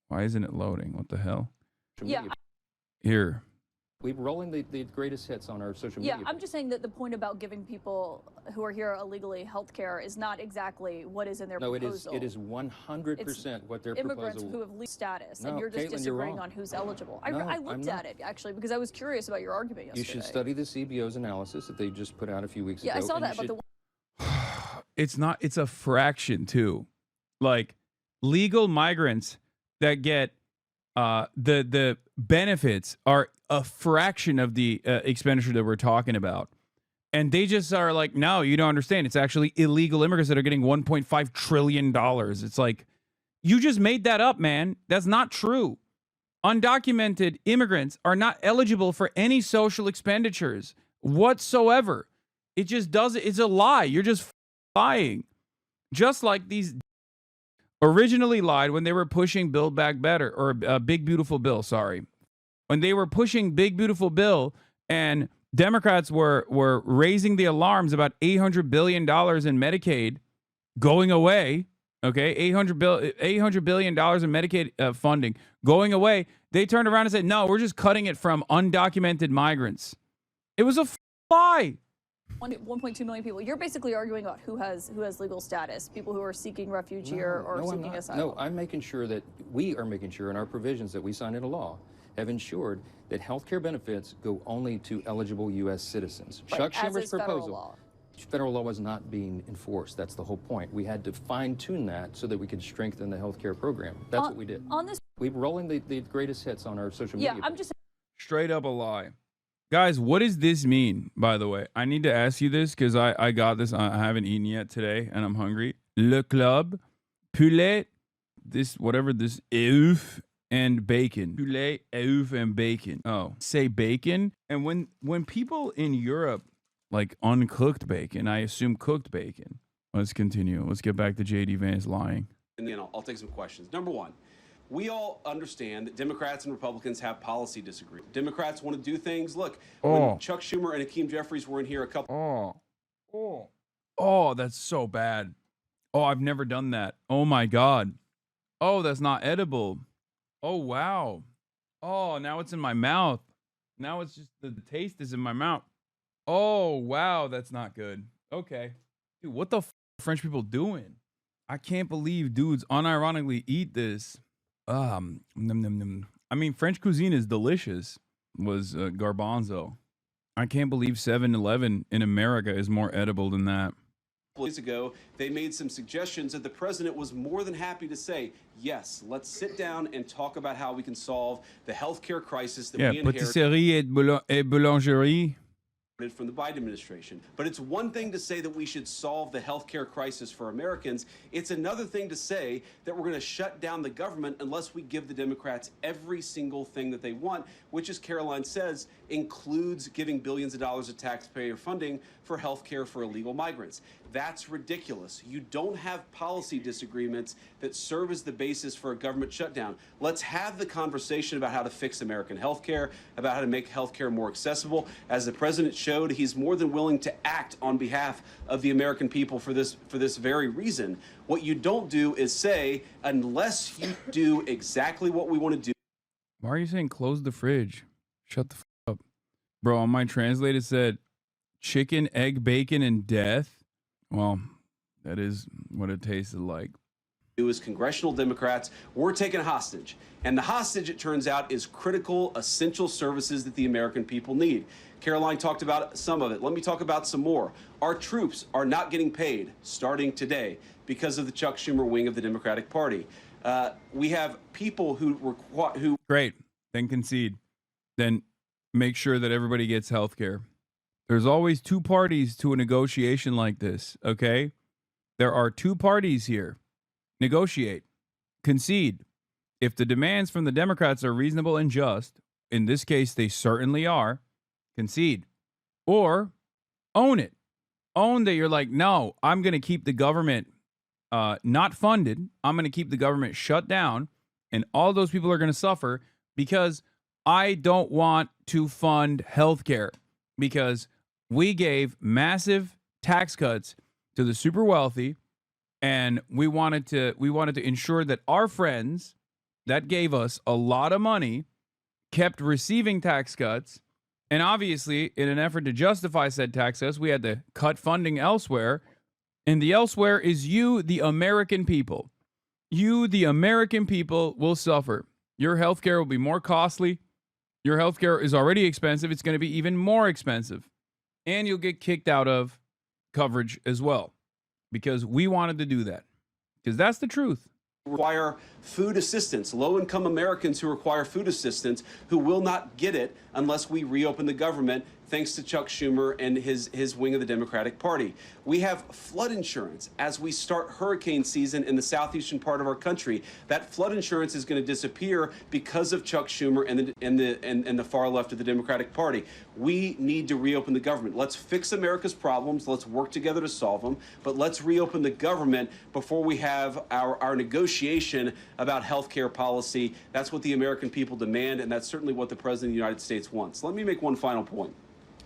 Why isn't it loading? What the hell? Yeah. Here. We're rolling the greatest hits on our social media. Yeah, I'm just saying that the point about giving people who are here illegally health care is not exactly what is in their proposal. No, it is 100% what their immigrants proposal. who have legal status, No, and you're just Caitlin, you're disagreeing wrong. on who's eligible. No, I I'm looked not. at it, actually, because I was curious about your argument yesterday. You should study the CBO's analysis that they just put out a few weeks ago. Yeah, I saw and that, you but It's a fraction too. Like legal migrants that get the benefits are a fraction of the expenditure that we're talking about. And they just are like, no, you don't understand. It's actually illegal immigrants that are getting $1.5 trillion. It's like, you just made that up, man. That's not true. Undocumented immigrants are not eligible for any social expenditures whatsoever. It just doesn't. It's a lie. You're just lying. Just like these originally lied when they were pushing Build Back Better, or Big Beautiful Bill, sorry. When they were pushing Big Beautiful Bill and Democrats were raising the alarms about $800 billion in Medicaid going away, okay? $800 billion in Medicaid funding going away. They turned around and said, no, we're just cutting it from undocumented migrants. It was a lie. 1.2 million people. You're basically arguing about who has legal status, people who are seeking refuge here or seeking asylum. No, I'm making sure that we are making sure in our provisions that we sign into law have ensured that health care benefits go only to eligible U.S. citizens. Right, Chuck as Schumer's is federal proposal. law. Federal law was not being enforced. That's the whole point. We had to fine-tune that so that we could strengthen the health care program. That's what we did. On this, we're rolling the greatest hits on our social yeah, media. I'm just Straight up a lie. Guys, what does this mean, by the way? I need to ask you this because I got this. I haven't eaten yet today and I'm hungry. Le Club, poulet, this œuf and bacon. Poulet, œuf and bacon. Oh, say bacon. And when people in Europe like uncooked bacon, I assume cooked bacon. Let's continue. Let's get back to JD Vance lying. And then I'll take some questions. Number one, we all understand that Democrats and Republicans have policy disagreements. Democrats want to do things. Look, when Chuck Schumer and Hakeem Jeffries were in here a couple. Oh, that's so bad. Oh, I've never done that. Oh my God. Oh, that's not edible. Oh, wow. Oh, now it's in my mouth. Now it's just the taste is in my mouth. Oh, wow. That's not good. Okay. Dude, what the French people doing? I can't believe dudes unironically eat this. Num, num, num. I mean, French cuisine is delicious, was garbanzo. I can't believe 7-Eleven in America is more edible than that. Days ago, they made some suggestions that the president was more than happy to say, yes, let's sit down and talk about how we can solve the healthcare crisis that we inherited. Patisserie et boulangerie. From the Biden administration. But it's one thing to say that we should solve the healthcare crisis for Americans. It's another thing to say that we're going to shut down the government unless we give the Democrats every single thing that they want, which, as Caroline says, includes giving billions of dollars of taxpayer funding for healthcare for illegal migrants. That's ridiculous. You don't have policy disagreements that serve as the basis for a government shutdown. Let's have the conversation about how to fix American healthcare, about how to make healthcare more accessible. As the president showed, he's more than willing to act on behalf of the American people for this very reason. What you don't do is say, unless you do exactly what we want to do. Why are you saying close the fridge? Shut the f up. Bro, on my translate it said chicken, egg, bacon, and death. Well, that is what it tasted like. As congressional Democrats, we're taken hostage. And the hostage, it turns out, is critical, essential services that the American people need. Caroline talked about some of it. Let me talk about some more. Our troops are not getting paid starting today because of the Chuck Schumer wing of the Democratic Party. We have people who Great. Then concede. Then make sure that everybody gets health care. There's always two parties to a negotiation like this, okay? There are two parties here. Negotiate. Concede. If the demands from the Democrats are reasonable and just, in this case they certainly are, concede. Or own it. Own that you're like, no, I'm going to keep the government not funded. I'm going to keep the government shut down, and all those people are going to suffer because I don't want to fund healthcare, because we gave massive tax cuts to the super wealthy, and we wanted to ensure that our friends that gave us a lot of money kept receiving tax cuts, And obviously, in an effort to justify said tax cuts, we had to cut funding elsewhere. And the elsewhere is you, the American people. You, the American people, will suffer. Your health care will be more costly. Your health care is already expensive. It's going to be even more expensive. And you'll get kicked out of coverage as well, because we wanted to do that. Because that's the truth. Require food assistance, low-income Americans who require food assistance, who will not get it unless we reopen the government, thanks to Chuck Schumer and his wing of the Democratic Party. We have flood insurance as we start hurricane season in the southeastern part of our country. That flood insurance is going to disappear because of Chuck Schumer and the far left of the Democratic Party. We need to reopen the government. Let's fix America's problems. Let's work together to solve them. But let's reopen the government before we have our negotiation about health care policy. That's what the American people demand, and that's certainly what the President of the United States wants. Let me make one final point.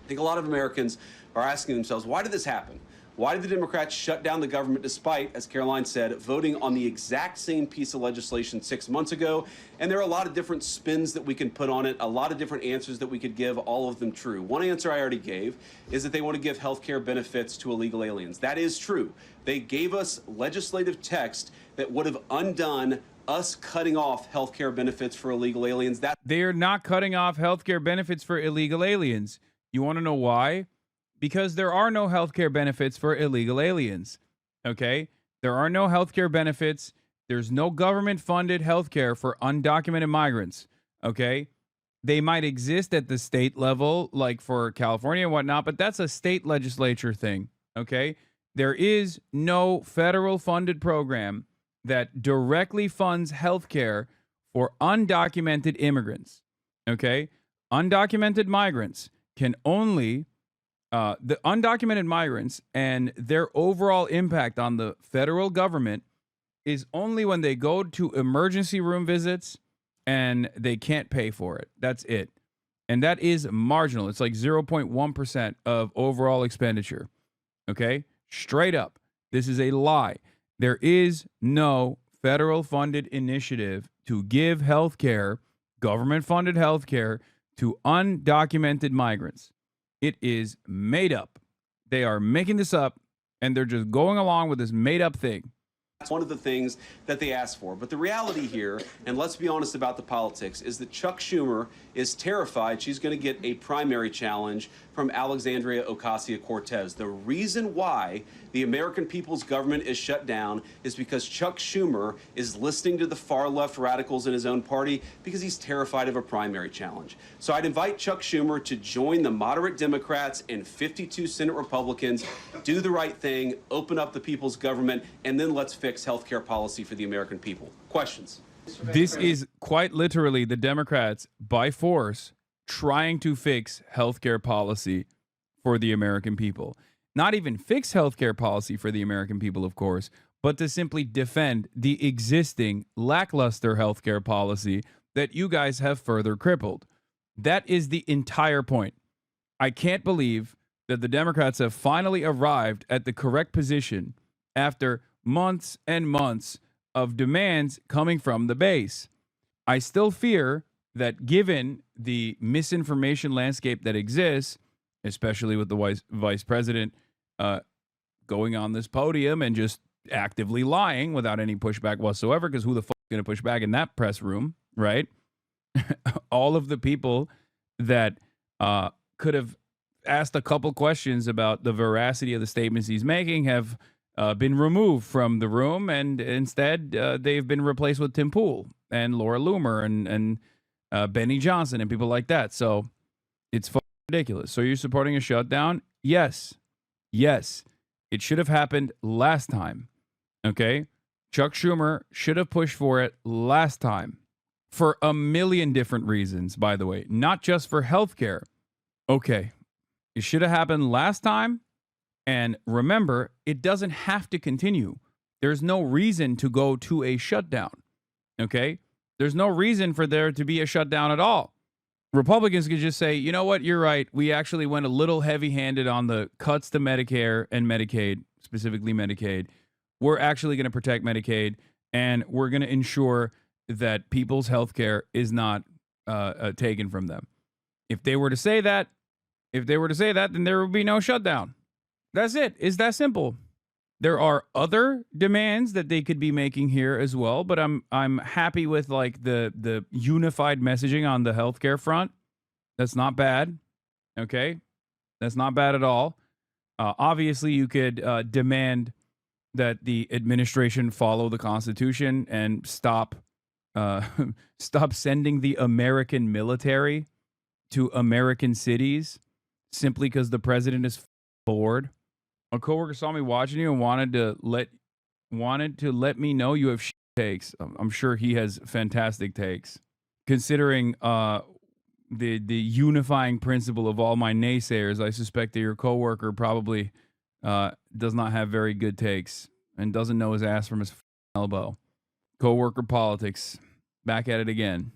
I think a lot of Americans are asking themselves, why did this happen? Why did the Democrats shut down the government despite, as Caroline said, voting on the exact same piece of legislation 6 months ago? And there are a lot of different spins that we can put on it, a lot of different answers that we could give, all of them true. One answer I already gave is that they want to give health care benefits to illegal aliens. That is true. They gave us legislative text that would have undone us cutting off health care benefits for illegal aliens. They're not cutting off health care benefits for illegal aliens. You want to know why? Because there are no health care benefits for illegal aliens. Okay? There are no health care benefits. There's no government-funded health care for undocumented migrants. Okay? They might exist at the state level, like for California and whatnot, but that's a state legislature thing. Okay? There is no federal funded program that directly funds health care for undocumented immigrants. Okay? Undocumented migrants can only, the undocumented migrants and their overall impact on the federal government is only when they go to emergency room visits and they can't pay for it. That's it. And that is marginal. It's like 0.1% of overall expenditure. Okay? Straight up. This is a lie. There is no federal funded initiative to give health care, government funded health care, to undocumented migrants. It is made up. They are making this up, and they're just going along with this made up thing. That's one of the things that they asked for. But the reality here, and let's be honest about the politics, is that Chuck Schumer is terrified she's going to get a primary challenge from Alexandria Ocasio-Cortez. The reason why the American people's government is shut down is because Chuck Schumer is listening to the far left radicals in his own party because he's terrified of a primary challenge. So I'd invite Chuck Schumer to join the moderate Democrats and 52 Senate Republicans, do the right thing, open up the people's government, and then let's fix health care policy for the American people. Questions? This is quite literally the Democrats, by force, trying to fix healthcare policy for the American people. Not even fix healthcare policy for the American people, of course, but to simply defend the existing lackluster healthcare policy that you guys have further crippled. That is the entire point. I can't believe that the Democrats have finally arrived at the correct position after months and months of demands coming from the base. I still fear that given the misinformation landscape that exists, especially with the vice president going on this podium and just actively lying without any pushback whatsoever, because who the fuck is going to push back in that press room, right? All of the people that could have asked a couple questions about the veracity of the statements he's making have been removed from the room, and instead they've been replaced with Tim Pool and Laura Loomer and Benny Johnson and people like that. So it's fucking ridiculous. So you're supporting a shutdown? Yes. Yes. It should have happened last time. Okay? Chuck Schumer should have pushed for it last time for a million different reasons, by the way, not just for healthcare. Okay. It should have happened last time. And remember, it doesn't have to continue. There's no reason to go to a shutdown. Okay? There's no reason for there to be a shutdown at all. Republicans could just say, you know what, you're right. We actually went a little heavy-handed on the cuts to Medicare and Medicaid, specifically Medicaid. We're actually going to protect Medicaid, and we're going to ensure that people's health care is not taken from them. If they were to say that, then there would be no shutdown. That's it. It's that simple. There are other demands that they could be making here as well, but I'm happy with like the unified messaging on the healthcare front. That's not bad. Okay, that's not bad at all. Obviously, you could demand that the administration follow the Constitution and stop stop sending the American military to American cities simply because the president is bored. A coworker saw me watching you and wanted to let me know you have takes. I'm sure he has fantastic takes, considering the unifying principle of all my naysayers. I suspect that your coworker probably does not have very good takes and doesn't know his ass from his elbow. Coworker politics, back at it again.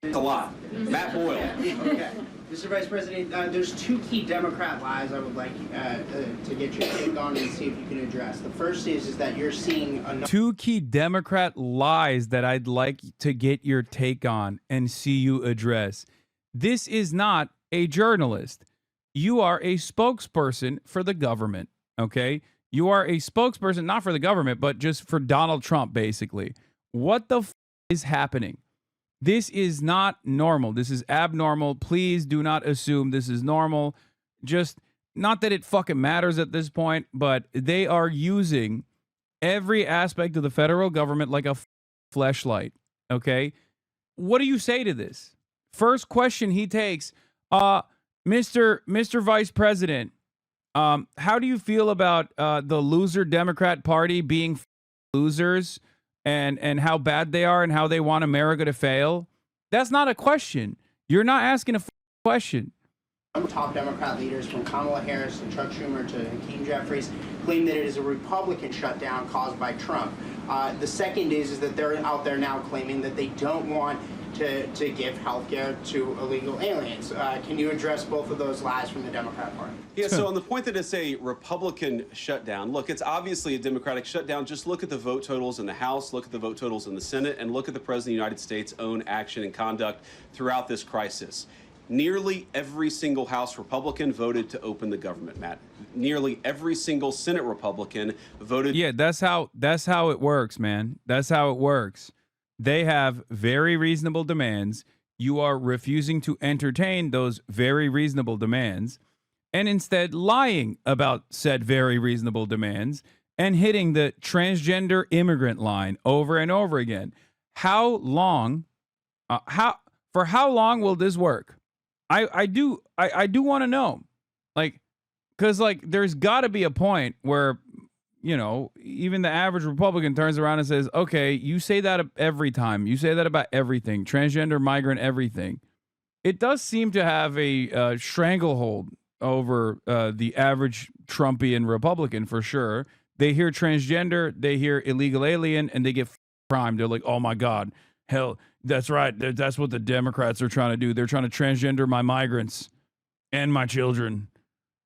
A lot. Matt Boyle. Okay. Mr. Vice President, there's two key Democrat lies I would like to get your take on and see if you can address. The first is that you're seeing Two key Democrat lies that I'd like to get your take on and see you address. This is not a journalist. You are a spokesperson for the government, okay? You are a spokesperson, not for the government, but just for Donald Trump, basically. What the is happening? This is not normal. This is abnormal. Please do not assume this is normal. Just, not that it fucking matters at this point, but they are using every aspect of the federal government like a fleshlight, okay? What do you say to this? First question he takes, Mr. Vice President, how do you feel about the loser Democrat Party being losers and how bad they are and how they want America to fail? That's not a question. You're not asking a question. top Democrat leaders from Kamala Harris and Chuck Schumer to Hakeem Jeffries claim that it is a Republican shutdown caused by Trump. The second is that they're out there now claiming that they don't want to give health care to illegal aliens. Can you address both of those lies from the Democrat Party? Yeah, so on the point that it's a Republican shutdown, look, it's obviously a Democratic shutdown. Just look at the vote totals in the House, look at the vote totals in the Senate, and look at the President of the United States' own action and conduct throughout this crisis. Nearly every single House Republican voted to open the government, Matt. Nearly every single Senate Republican voted. Yeah, that's how it works, man. That's how it works. They have very reasonable demands. You are refusing to entertain those very reasonable demands and instead lying about said very reasonable demands and hitting the transgender immigrant line over and over again. How long will this work? I do want to know, like, because like there's got to be a point where, you know, even the average Republican turns around and says, okay, you say that every time. You say that about everything, transgender, migrant, everything. It does seem to have a stranglehold over the average Trumpian Republican for sure. They hear transgender, they hear illegal alien, and they get primed. They're like, oh my God, hell, that's right. That's what the Democrats are trying to do. They're trying to transgender my migrants and my children.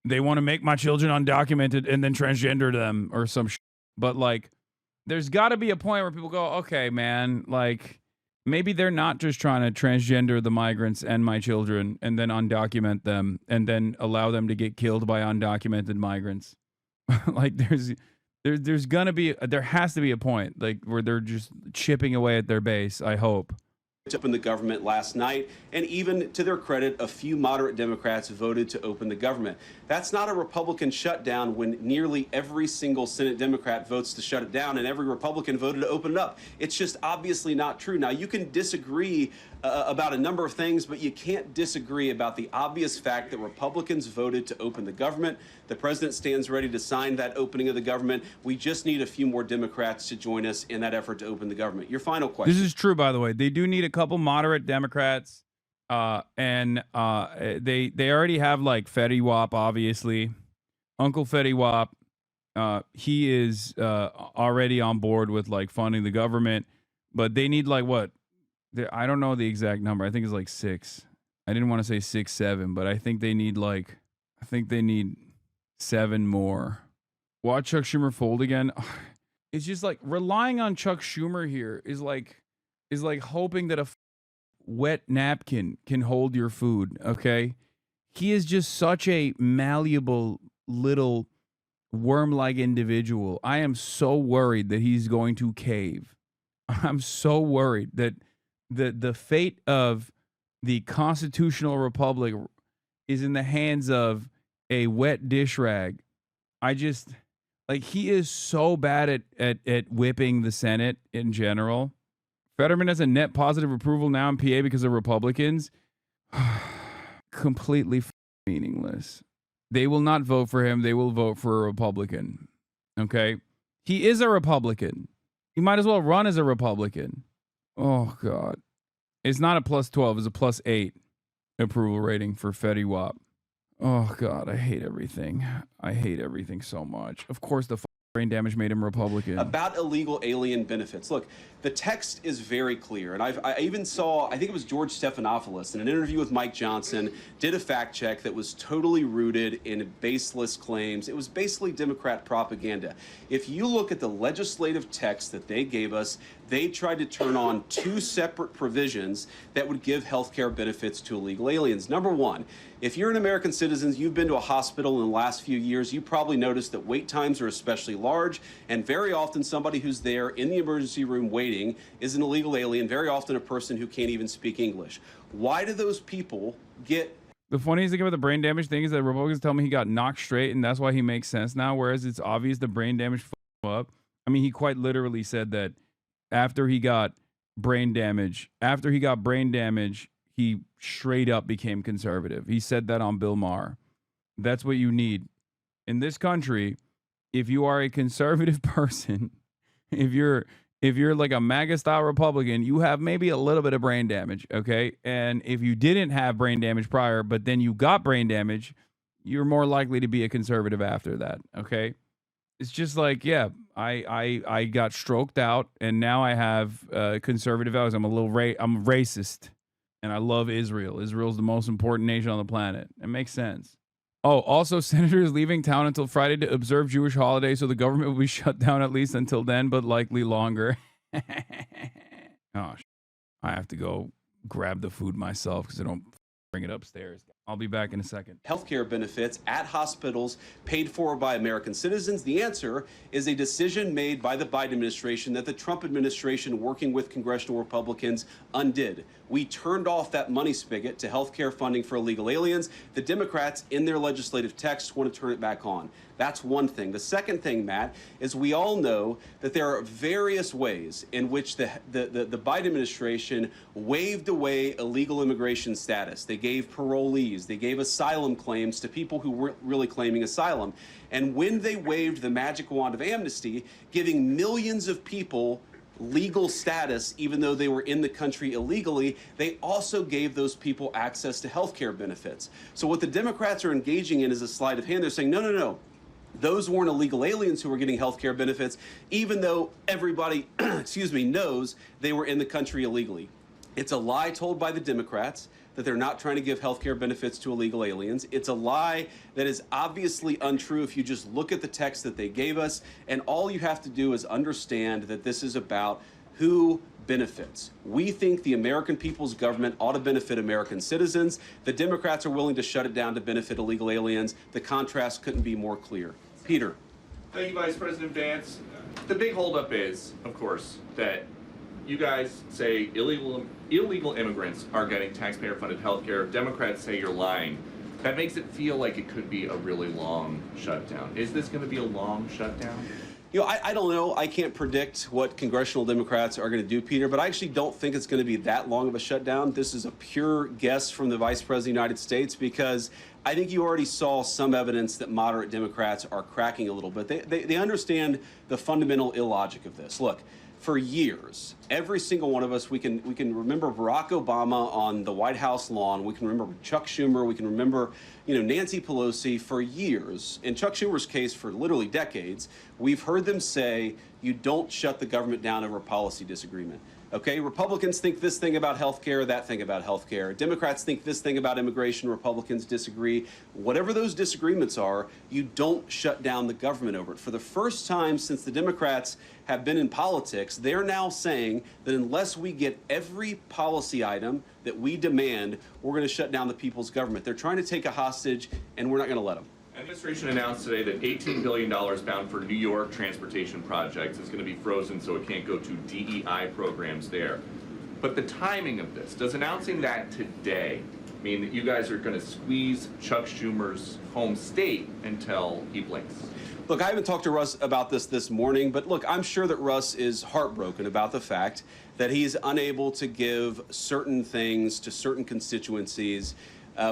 They want to make my children undocumented and then transgender them or some shit. But like, there's got to be a point where people go, okay, man, like maybe they're not just trying to transgender the migrants and my children and then undocument them and then allow them to get killed by undocumented migrants. Like there's gonna be, there has to be a point like where they're just chipping away at their base, I hope. To open the government last night, and even to their credit, a few moderate Democrats voted to open the government. That's not a Republican shutdown when nearly every single Senate Democrat votes to shut it down and every Republican voted to open it up. It's just obviously not true. Now, you can disagree about a number of things, but you can't disagree about the obvious fact that Republicans voted to open the government. The president stands ready to sign that opening of the government. We just need a few more Democrats to join us in that effort to open the government. Your final question. This is true, by the way. They do need a couple moderate Democrats, and they already have like Fetty Wap, obviously. Uncle Fetty Wap, he is already on board with like funding the government, but they need like what? I don't know the exact number. I think it's like 6. I didn't want to say 6, 7, but I think they need 7 more. Watch Chuck Schumer fold again. It's just like relying on Chuck Schumer here is like hoping that a wet napkin can hold your food, okay? He is just such a malleable little worm-like individual. I am so worried that he's going to cave. I'm so worried that the fate of the constitutional republic is in the hands of a wet dish rag. I just, like, he is so bad at whipping the Senate in general. Fetterman has a net positive approval now in PA because of Republicans. Completely meaningless. They will not vote for him. They will vote for a Republican. Okay? He is a Republican. He might as well run as a Republican. Oh, God. It's not a +12. It's a +8 approval rating for Fetty Wap. Oh, God. I hate everything. I hate everything so much. Of course, the brain damage made him Republican. About illegal alien benefits. Look, the text is very clear. And I even saw, I think it was George Stephanopoulos in an interview with Mike Johnson, did a fact check that was totally rooted in baseless claims. It was basically Democrat propaganda. If you look at the legislative text that they gave us, they tried to turn on two separate provisions that would give health care benefits to illegal aliens. Number one, if you're an American citizen, you've been to a hospital in the last few years, you probably noticed that wait times are especially large, and very often somebody who's there in the emergency room waiting is an illegal alien, very often a person who can't even speak English. Why do those people get... The funniest thing about the brain damage thing is that Republicans tell me he got knocked straight, and that's why he makes sense now, whereas it's obvious the brain damage fucked him up. I mean, he quite literally said that after he got brain damage, he straight up became conservative. He said that on Bill Maher. That's what you need. In this country, if you are a conservative person, if you're like a MAGA-style Republican, you have maybe a little bit of brain damage, okay? And if you didn't have brain damage prior, but then you got brain damage, you're more likely to be a conservative after that, okay? It's just like, yeah, I got stroked out, and now I have conservative values. I'm I'm racist, and I love Israel. Israel's the most important nation on the planet. It makes sense. Oh, also, senators leaving town until Friday to observe Jewish holidays, so the government will be shut down at least until then, but likely longer. Oh, I have to go grab the food myself because I don't bring it upstairs. I'll be back in a second. Healthcare benefits at hospitals paid for by American citizens? The answer is a decision made by the Biden administration that the Trump administration, working with congressional Republicans, undid. We turned off that money spigot to healthcare funding for illegal aliens. The Democrats, in their legislative text, want to turn it back on. That's one thing. The second thing, Matt, is we all know that there are various ways in which the Biden administration waved away illegal immigration status. They gave parolees, they gave asylum claims to people who weren't really claiming asylum. And when they waved the magic wand of amnesty, giving millions of people legal status, even though they were in the country illegally, they also gave those people access to health care benefits. So what the Democrats are engaging in is a sleight of hand. They're saying, no, no, no. Those weren't illegal aliens who were getting health care benefits, even though everybody, knows they were in the country illegally. It's a lie told by the Democrats that they're not trying to give health care benefits to illegal aliens. It's a lie that is obviously untrue if you just look at the text that they gave us. And all you have to do is understand that this is about who benefits. We think the American people's government ought to benefit American citizens. The Democrats are willing to shut it down to benefit illegal aliens. The contrast couldn't be more clear. Peter. Thank you, Vice President Vance. The big holdup is, of course, that you guys say illegal immigrants are getting taxpayer-funded health care. Democrats say you're lying. That makes it feel like it could be a really long shutdown. Is this going to be a long shutdown? You know, I don't know. I can't predict what congressional Democrats are going to do, Peter, but I actually don't think it's going to be that long of a shutdown. This is a pure guess from the Vice President of the United States because I think you already saw some evidence that moderate Democrats are cracking a little bit. They understand the fundamental illogic of this. Look, for years, every single one of us, we can remember Barack Obama on the White House lawn. We can remember Chuck Schumer. We can remember, Nancy Pelosi for years. In Chuck Schumer's case, for literally decades, we've heard them say, you don't shut the government down over a policy disagreement. Okay, Republicans think this thing about health care, that thing about health care. Democrats think this thing about immigration, Republicans disagree. Whatever those disagreements are, you don't shut down the government over it. For the first time since the Democrats have been in politics, they're now saying that unless we get every policy item that we demand, we're going to shut down the people's government. They're trying to take a hostage, and we're not going to let them. Administration announced today that $18 billion bound for New York transportation projects is going to be frozen so it can't go to DEI programs there. But the timing of this, does announcing that today mean that you guys are going to squeeze Chuck Schumer's home state until he blinks? Look, I haven't talked to Russ about this morning, but look, I'm sure that Russ is heartbroken about the fact that he's unable to give certain things to certain constituencies.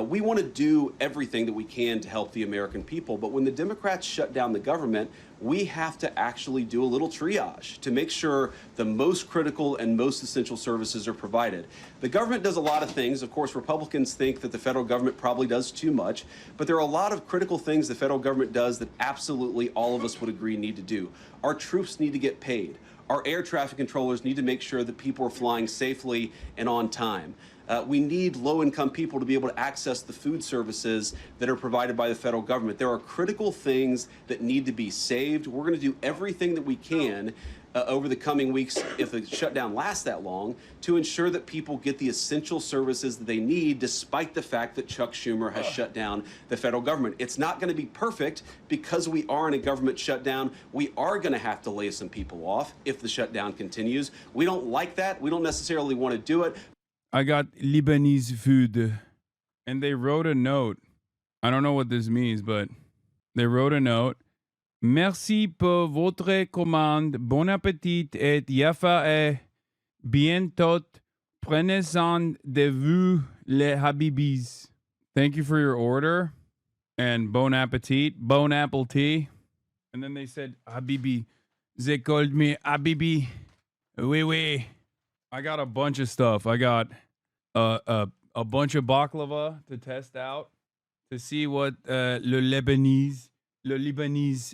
We want to do everything that we can to help the American people, but when the Democrats shut down the government, we have to actually do a little triage to make sure the most critical and most essential services are provided. The government does a lot of things. Of course, Republicans think that the federal government probably does too much, but there are a lot of critical things the federal government does that absolutely all of us would agree need to do. Our troops need to get paid. Our air traffic controllers need to make sure that people are flying safely and on time. We need low-income people to be able to access the food services that are provided by the federal government. There are critical things that need to be saved. We're going to do everything that we can over the coming weeks, if the shutdown lasts that long, to ensure that people get the essential services that they need, despite the fact that Chuck Schumer has shut down the federal government. It's not going to be perfect because we are in a government shutdown. We are going to have to lay some people off if the shutdown continues. We don't like that. We don't necessarily want to do it. I got Lebanese food. And they wrote a note. I don't know what this means, but they wrote a note. Merci pour votre commande. Bon appétit et yafa et bientôt. Prenez soin de vous, les habibis. Thank you for your order. And bon appetit. Bon apple tea. And then they said, Habibi. They called me Habibi. Oui, oui. I got a bunch of stuff. I got a bunch of baklava to test out to see what le Lebanese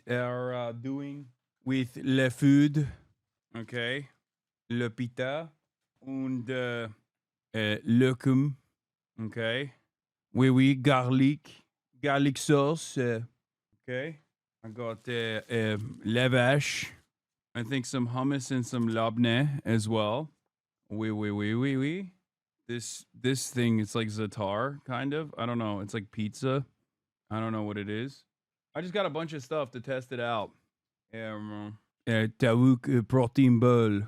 are doing with le food. Okay, le pita and locum. Okay, oui, garlic sauce. Okay, I got lavash. I think some hummus and some labneh as well. Oui. This thing, it's like za'atar, kind of. I don't know. It's like pizza. I don't know what it is. I just got a bunch of stuff to test it out. Tawuk protein bowl.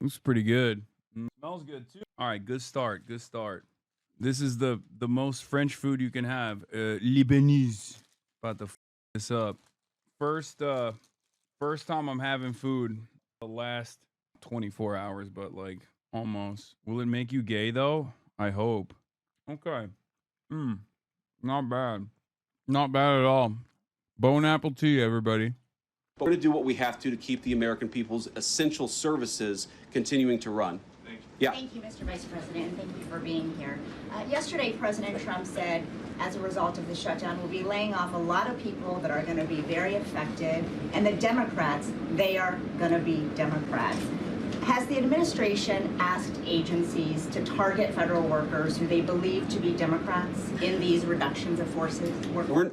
Looks pretty good. Smells good too. All right, good start. This is the most French food you can have. Lebanese. About to f this up. First time I'm having food the last 24 hours, but like almost. Will it make you gay though? I hope. Okay. Not bad. Not bad at all. Bon apple tea, everybody. But we're going to do what we have to keep the American people's essential services continuing to run. Yeah. Thank you, Mr. Vice President, and thank you for being here. Yesterday, President Trump said, as a result of the shutdown, we'll be laying off a lot of people that are going to be very affected, and the Democrats, they are going to be Democrats. Has the administration asked agencies to target federal workers who they believe to be Democrats in these reductions of forces?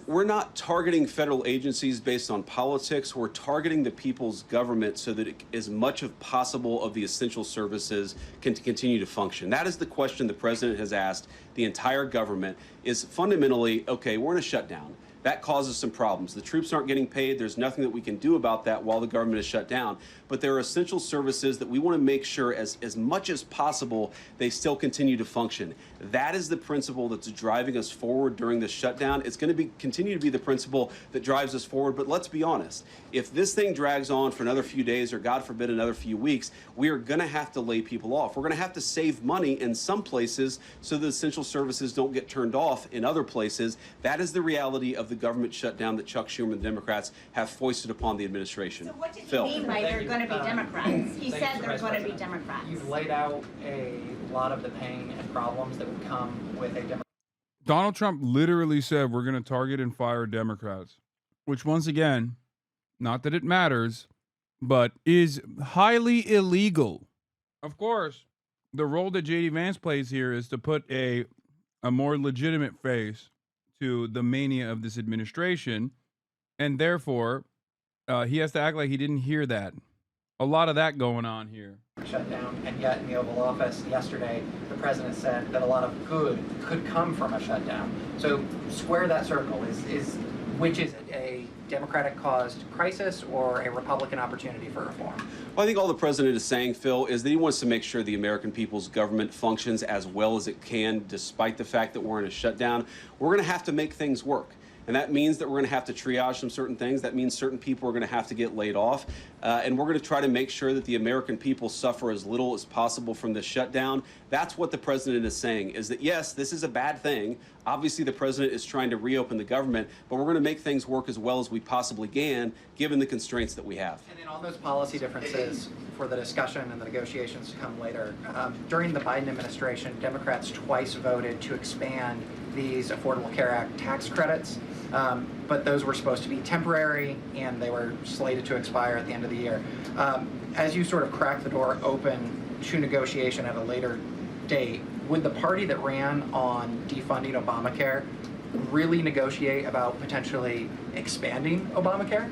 We're not targeting federal agencies based on politics. We're targeting the people's government so that as much as possible of the essential services can continue to function. That is the question the president has asked the entire government, is fundamentally, okay, we're in a shutdown. That causes some problems. The troops aren't getting paid. There's nothing that we can do about that while the government is shut down. But there are essential services that we want to make sure as much as possible they still continue to function. That is the principle that's driving us forward during the shutdown. It's going to continue to be the principle that drives us forward. But let's be honest. If this thing drags on for another few days or, God forbid, another few weeks, we are going to have to lay people off. We're going to have to save money in some places so the essential services don't get turned off in other places. That is the reality of the government shutdown that Chuck Schumer and the Democrats have foisted upon the administration. So what did he mean by they're going to be Democrats? He said they're going to be Democrats. You've laid out a lot of the pain and problems that would come with a Democrat. Donald Trump literally said we're going to target and fire Democrats, which once again, not that it matters, but is highly illegal. Of course, the role that JD Vance plays here is to put a more legitimate face to the mania of this administration, and therefore he has to act like he didn't hear that. A lot of that going on here. Shutdown, and yet in the Oval Office yesterday, the president said that a lot of good could come from a shutdown. So square that circle. Which is it, a Democratic-caused crisis or a Republican opportunity for reform? Well, I think all the president is saying, Phil, is that he wants to make sure the American people's government functions as well as it can, despite the fact that we're in a shutdown. We're going to have to make things work. And that means that we're going to have to triage some certain things. That means certain people are going to have to get laid off. And we're going to try to make sure that the American people suffer as little as possible from this shutdown. That's what the president is saying, is that, yes, this is a bad thing. Obviously, the president is trying to reopen the government, but we're going to make things work as well as we possibly can, given the constraints that we have. And then on those policy differences for the discussion and the negotiations to come later, during the Biden administration, Democrats twice voted to expand these Affordable Care Act tax credits. But those were supposed to be temporary, and they were slated to expire at the end of the year. As you sort of crack the door open to negotiation at a later date, would the party that ran on defunding Obamacare really negotiate about potentially expanding Obamacare?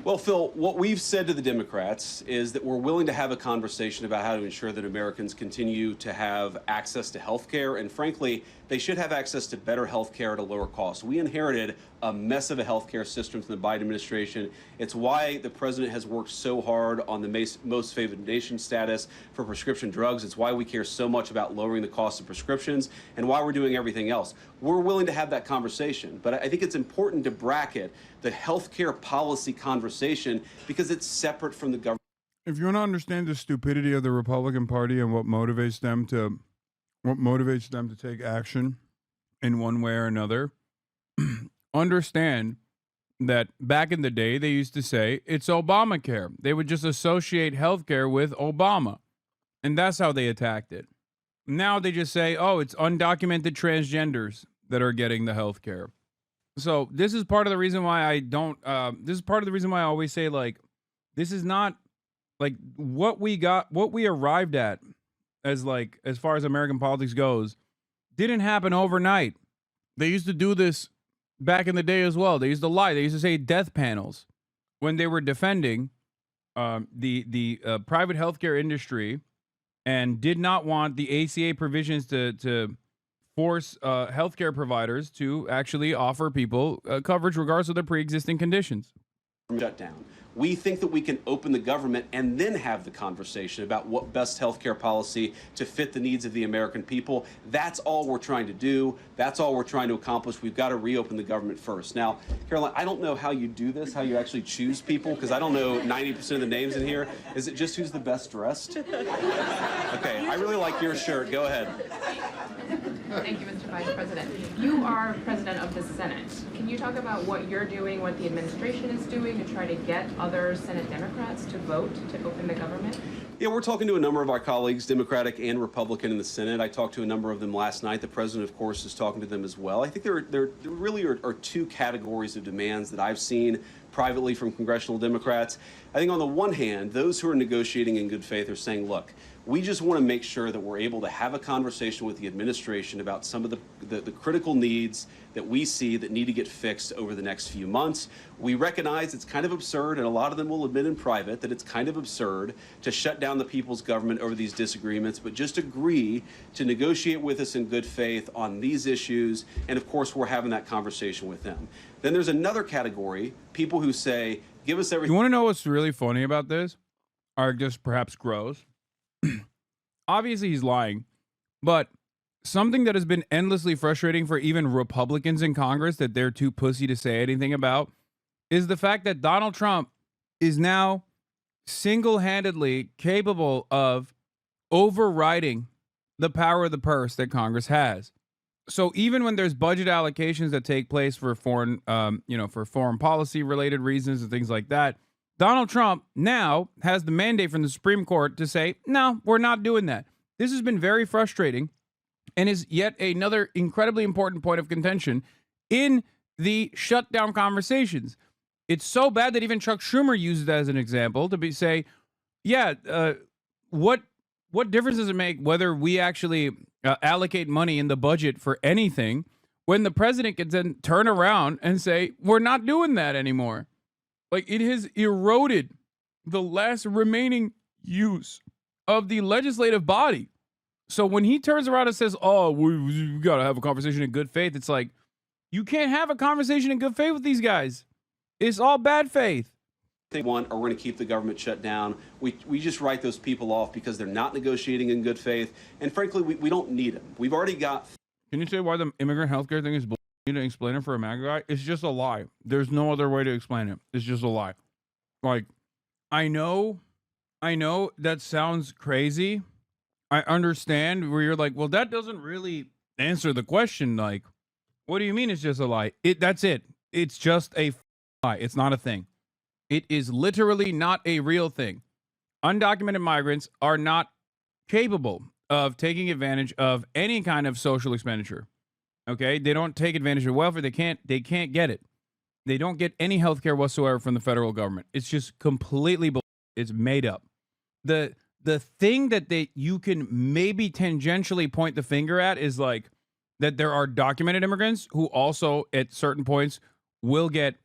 Well, Phil, what we've said to the Democrats is that we're willing to have a conversation about how to ensure that Americans continue to have access to health care. And frankly, they should have access to better health care at a lower cost. We inherited a mess of a health care system from the Biden administration. It's why the president has worked so hard on the most favored nation status for prescription drugs. It's why we care so much about lowering the cost of prescriptions and why we're doing everything else. We're willing to have that conversation. But I think it's important to bracket the health care policy conversation because it's separate from the government. If you want to understand the stupidity of the Republican Party and what motivates them to take action in one way or another, understand that back in the day they used to say it's Obamacare. They would just associate healthcare with Obama, and that's how they attacked it. Now they just say, oh, it's undocumented transgenders that are getting the healthcare. So this is part of the reason why I don't. This is part of the reason why I always say, like, this is not like what we arrived at as far as American politics goes, didn't happen overnight. They used to do this back in the day as well. They used to lie. They used to say death panels when they were defending the private healthcare industry and did not want the ACA provisions to force healthcare providers to actually offer people coverage regardless of their pre-existing conditions. Shutdown. We think that we can open the government and then have the conversation about what best healthcare policy to fit the needs of the American people. That's all we're trying to do. That's all we're trying to accomplish. We've got to reopen the government first. Now, Caroline, I don't know how you do this, how you actually choose people, because I don't know 90% of the names in here. Is it just who's the best dressed? Okay, I really like your shirt. Go ahead. Thank you, Mr. Vice President. You are president of the Senate. Can you talk about what you're doing, what the administration is doing to try to get other Senate Democrats to vote to open the government? Yeah, we're talking to a number of our colleagues, Democratic and Republican in the Senate. I talked to a number of them last night. The president, of course, is talking to them as well. I think there really are two categories of demands that I've seen privately from congressional Democrats. I think on the one hand, those who are negotiating in good faith are saying, look, we just want to make sure that we're able to have a conversation with the administration about some of the critical needs that we see that need to get fixed over the next few months. We recognize it's kind of absurd, and a lot of them will admit in private that it's kind of absurd to shut down the people's government over these disagreements, but just agree to negotiate with us in good faith on these issues. And of course, we're having that conversation with them. Then there's another category, people who say, give us everything. You want to know what's really funny about this? Or just perhaps gross? Obviously, he's lying, but something that has been endlessly frustrating for even Republicans in Congress that they're too pussy to say anything about is the fact that Donald Trump is now single-handedly capable of overriding the power of the purse that Congress has. So even when there's budget allocations that take place for foreign, for foreign policy related reasons and things like that, Donald Trump now has the mandate from the Supreme Court to say, no, we're not doing that. This has been very frustrating and is yet another incredibly important point of contention in the shutdown conversations. It's so bad that even Chuck Schumer used it as an example to say, what what difference does it make whether we actually allocate money in the budget for anything when the president can then turn around and say, we're not doing that anymore? Like, it has eroded the last remaining use of the legislative body. So when he turns around and says, oh, we got to have a conversation in good faith, it's like, you can't have a conversation in good faith with these guys. It's all bad faith. They want, or we're going to keep the government shut down. We just write those people off because they're not negotiating in good faith. And frankly, we don't need them. We've already got. Can you say why the immigrant healthcare thing is bull? You need to explain it for a MAGA guy? It's just a lie. There's no other way to explain it. It's just a lie. Like, I know that sounds crazy. I understand where you're like, well, that doesn't really answer the question. Like, what do you mean it's just a lie? That's it. It's just a lie. It's not a thing. It is literally not a real thing. Undocumented migrants are not capable of taking advantage of any kind of social expenditure. Okay? They don't take advantage of welfare. They can't get it. They don't get any health care whatsoever from the federal government. It's just completely bullshit. It's made up. The thing that you can maybe tangentially point the finger at is like that there are documented immigrants who also at certain points will get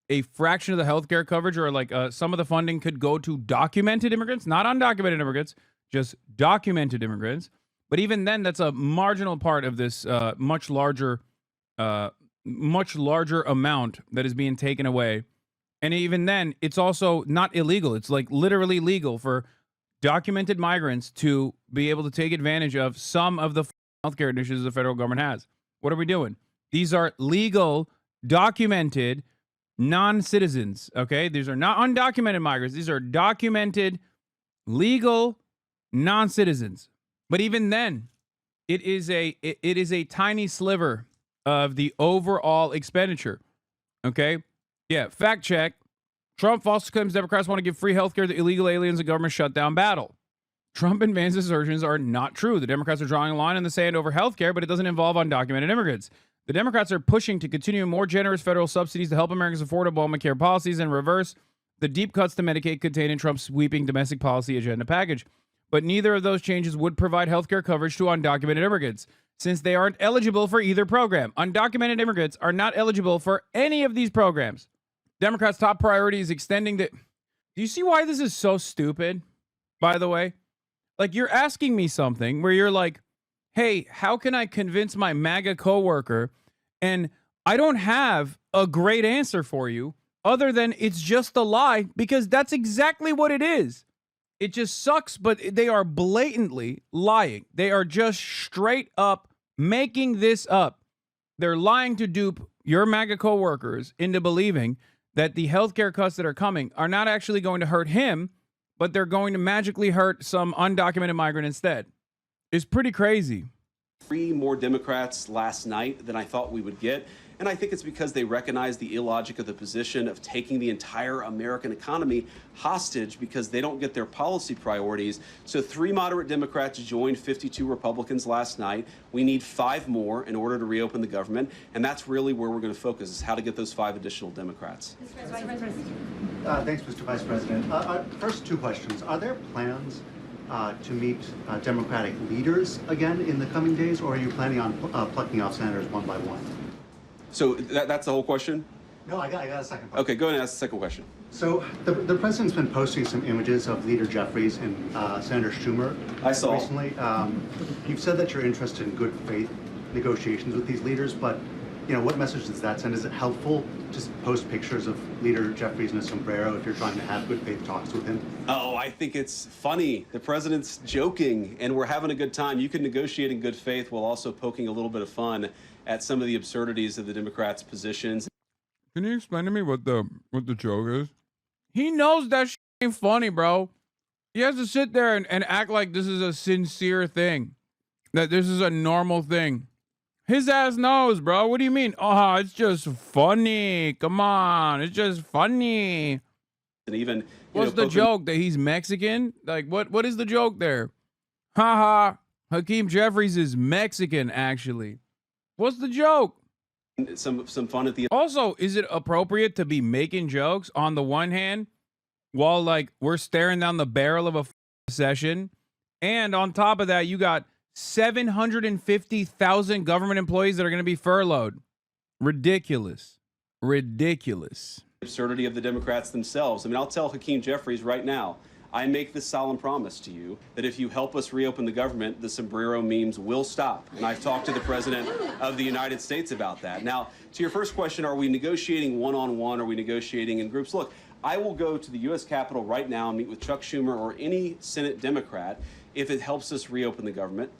a fraction of the healthcare coverage, or like some of the funding could go to documented immigrants, not undocumented immigrants, just documented immigrants. But even then, that's a marginal part of this much larger amount that is being taken away. And even then, it's also not illegal. It's like literally legal for documented migrants to be able to take advantage of some of the healthcare initiatives the federal government has. What are we doing? These are legal, documented non-citizens, okay? These are not undocumented migrants. These are documented, legal non-citizens. But even then, it is a tiny sliver of the overall expenditure, okay? Yeah, fact check. Trump falsely claims Democrats want to give free health care to illegal aliens in government shutdown battle. Trump and Vance's assertions are not true. The Democrats are drawing a line in the sand over health care, but it doesn't involve undocumented immigrants. The Democrats are pushing to continue more generous federal subsidies to help Americans afford Obamacare policies and reverse the deep cuts to Medicaid contained in Trump's sweeping domestic policy agenda package. But neither of those changes would provide health care coverage to undocumented immigrants, since they aren't eligible for either program. Undocumented immigrants are not eligible for any of these programs. Democrats' top priority is extending the... Do you see why this is so stupid, by the way? Like, you're asking me something where you're like, hey, how can I convince my MAGA coworker? And I don't have a great answer for you other than it's just a lie, because that's exactly what it is. It just sucks, but they are blatantly lying. They are just straight up making this up. They're lying to dupe your MAGA coworkers into believing that the healthcare cuts that are coming are not actually going to hurt him, but they're going to magically hurt some undocumented migrant instead. It's pretty crazy. 3 more Democrats last night than I thought we would get. And I think it's because they recognize the illogic of the position of taking the entire American economy hostage because they don't get their policy priorities. So 3 moderate Democrats joined 52 Republicans last night. We need 5 more in order to reopen the government. And that's really where we're going to focus, is how to get those 5 additional Democrats. Thanks, Mr. Vice President. First 2 questions. Are there plans to meet Democratic leaders again in the coming days, or are you planning on plucking off senators one by one? So that's the whole question? No, I got a second question. Okay, go ahead and ask the second question. So the president's been posting some images of Leader Jeffries and Senator Schumer. I saw. Recently. You've said that you're interested in good faith negotiations with these leaders, but what message does that send? Is it helpful to post pictures of Leader Jeffries in a sombrero if you're trying to have good faith talks with him? Oh, I think it's funny. The president's joking, and we're having a good time. You can negotiate in good faith while also poking a little bit of fun at some of the absurdities of the Democrats' positions. Can you explain to me what the joke is? He knows that shit ain't funny, bro. He has to sit there and act like this is a sincere thing, that this is a normal thing. His ass knows, bro. What do you mean? Oh, it's just funny. Come on, it's just funny. And even what's the joke? That he's Mexican? Like, what is the joke there? Haha. Hakeem Jeffries is Mexican, actually. What's the joke? Some fun at the... Also, is it appropriate to be making jokes on the one hand while, like, we're staring down the barrel of a session And on top of that, you got 750,000 government employees that are going to be furloughed. Ridiculous. Ridiculous. Absurdity of the Democrats themselves. I mean, I'll tell Hakeem Jeffries right now, I make this solemn promise to you that if you help us reopen the government, the sombrero memes will stop. And I've talked to the President of the United States about that. Now, to your first question, are we negotiating one-on-one? Are we negotiating in groups? Look, I will go to the U.S. Capitol right now and meet with Chuck Schumer or any Senate Democrat if it helps us reopen the government.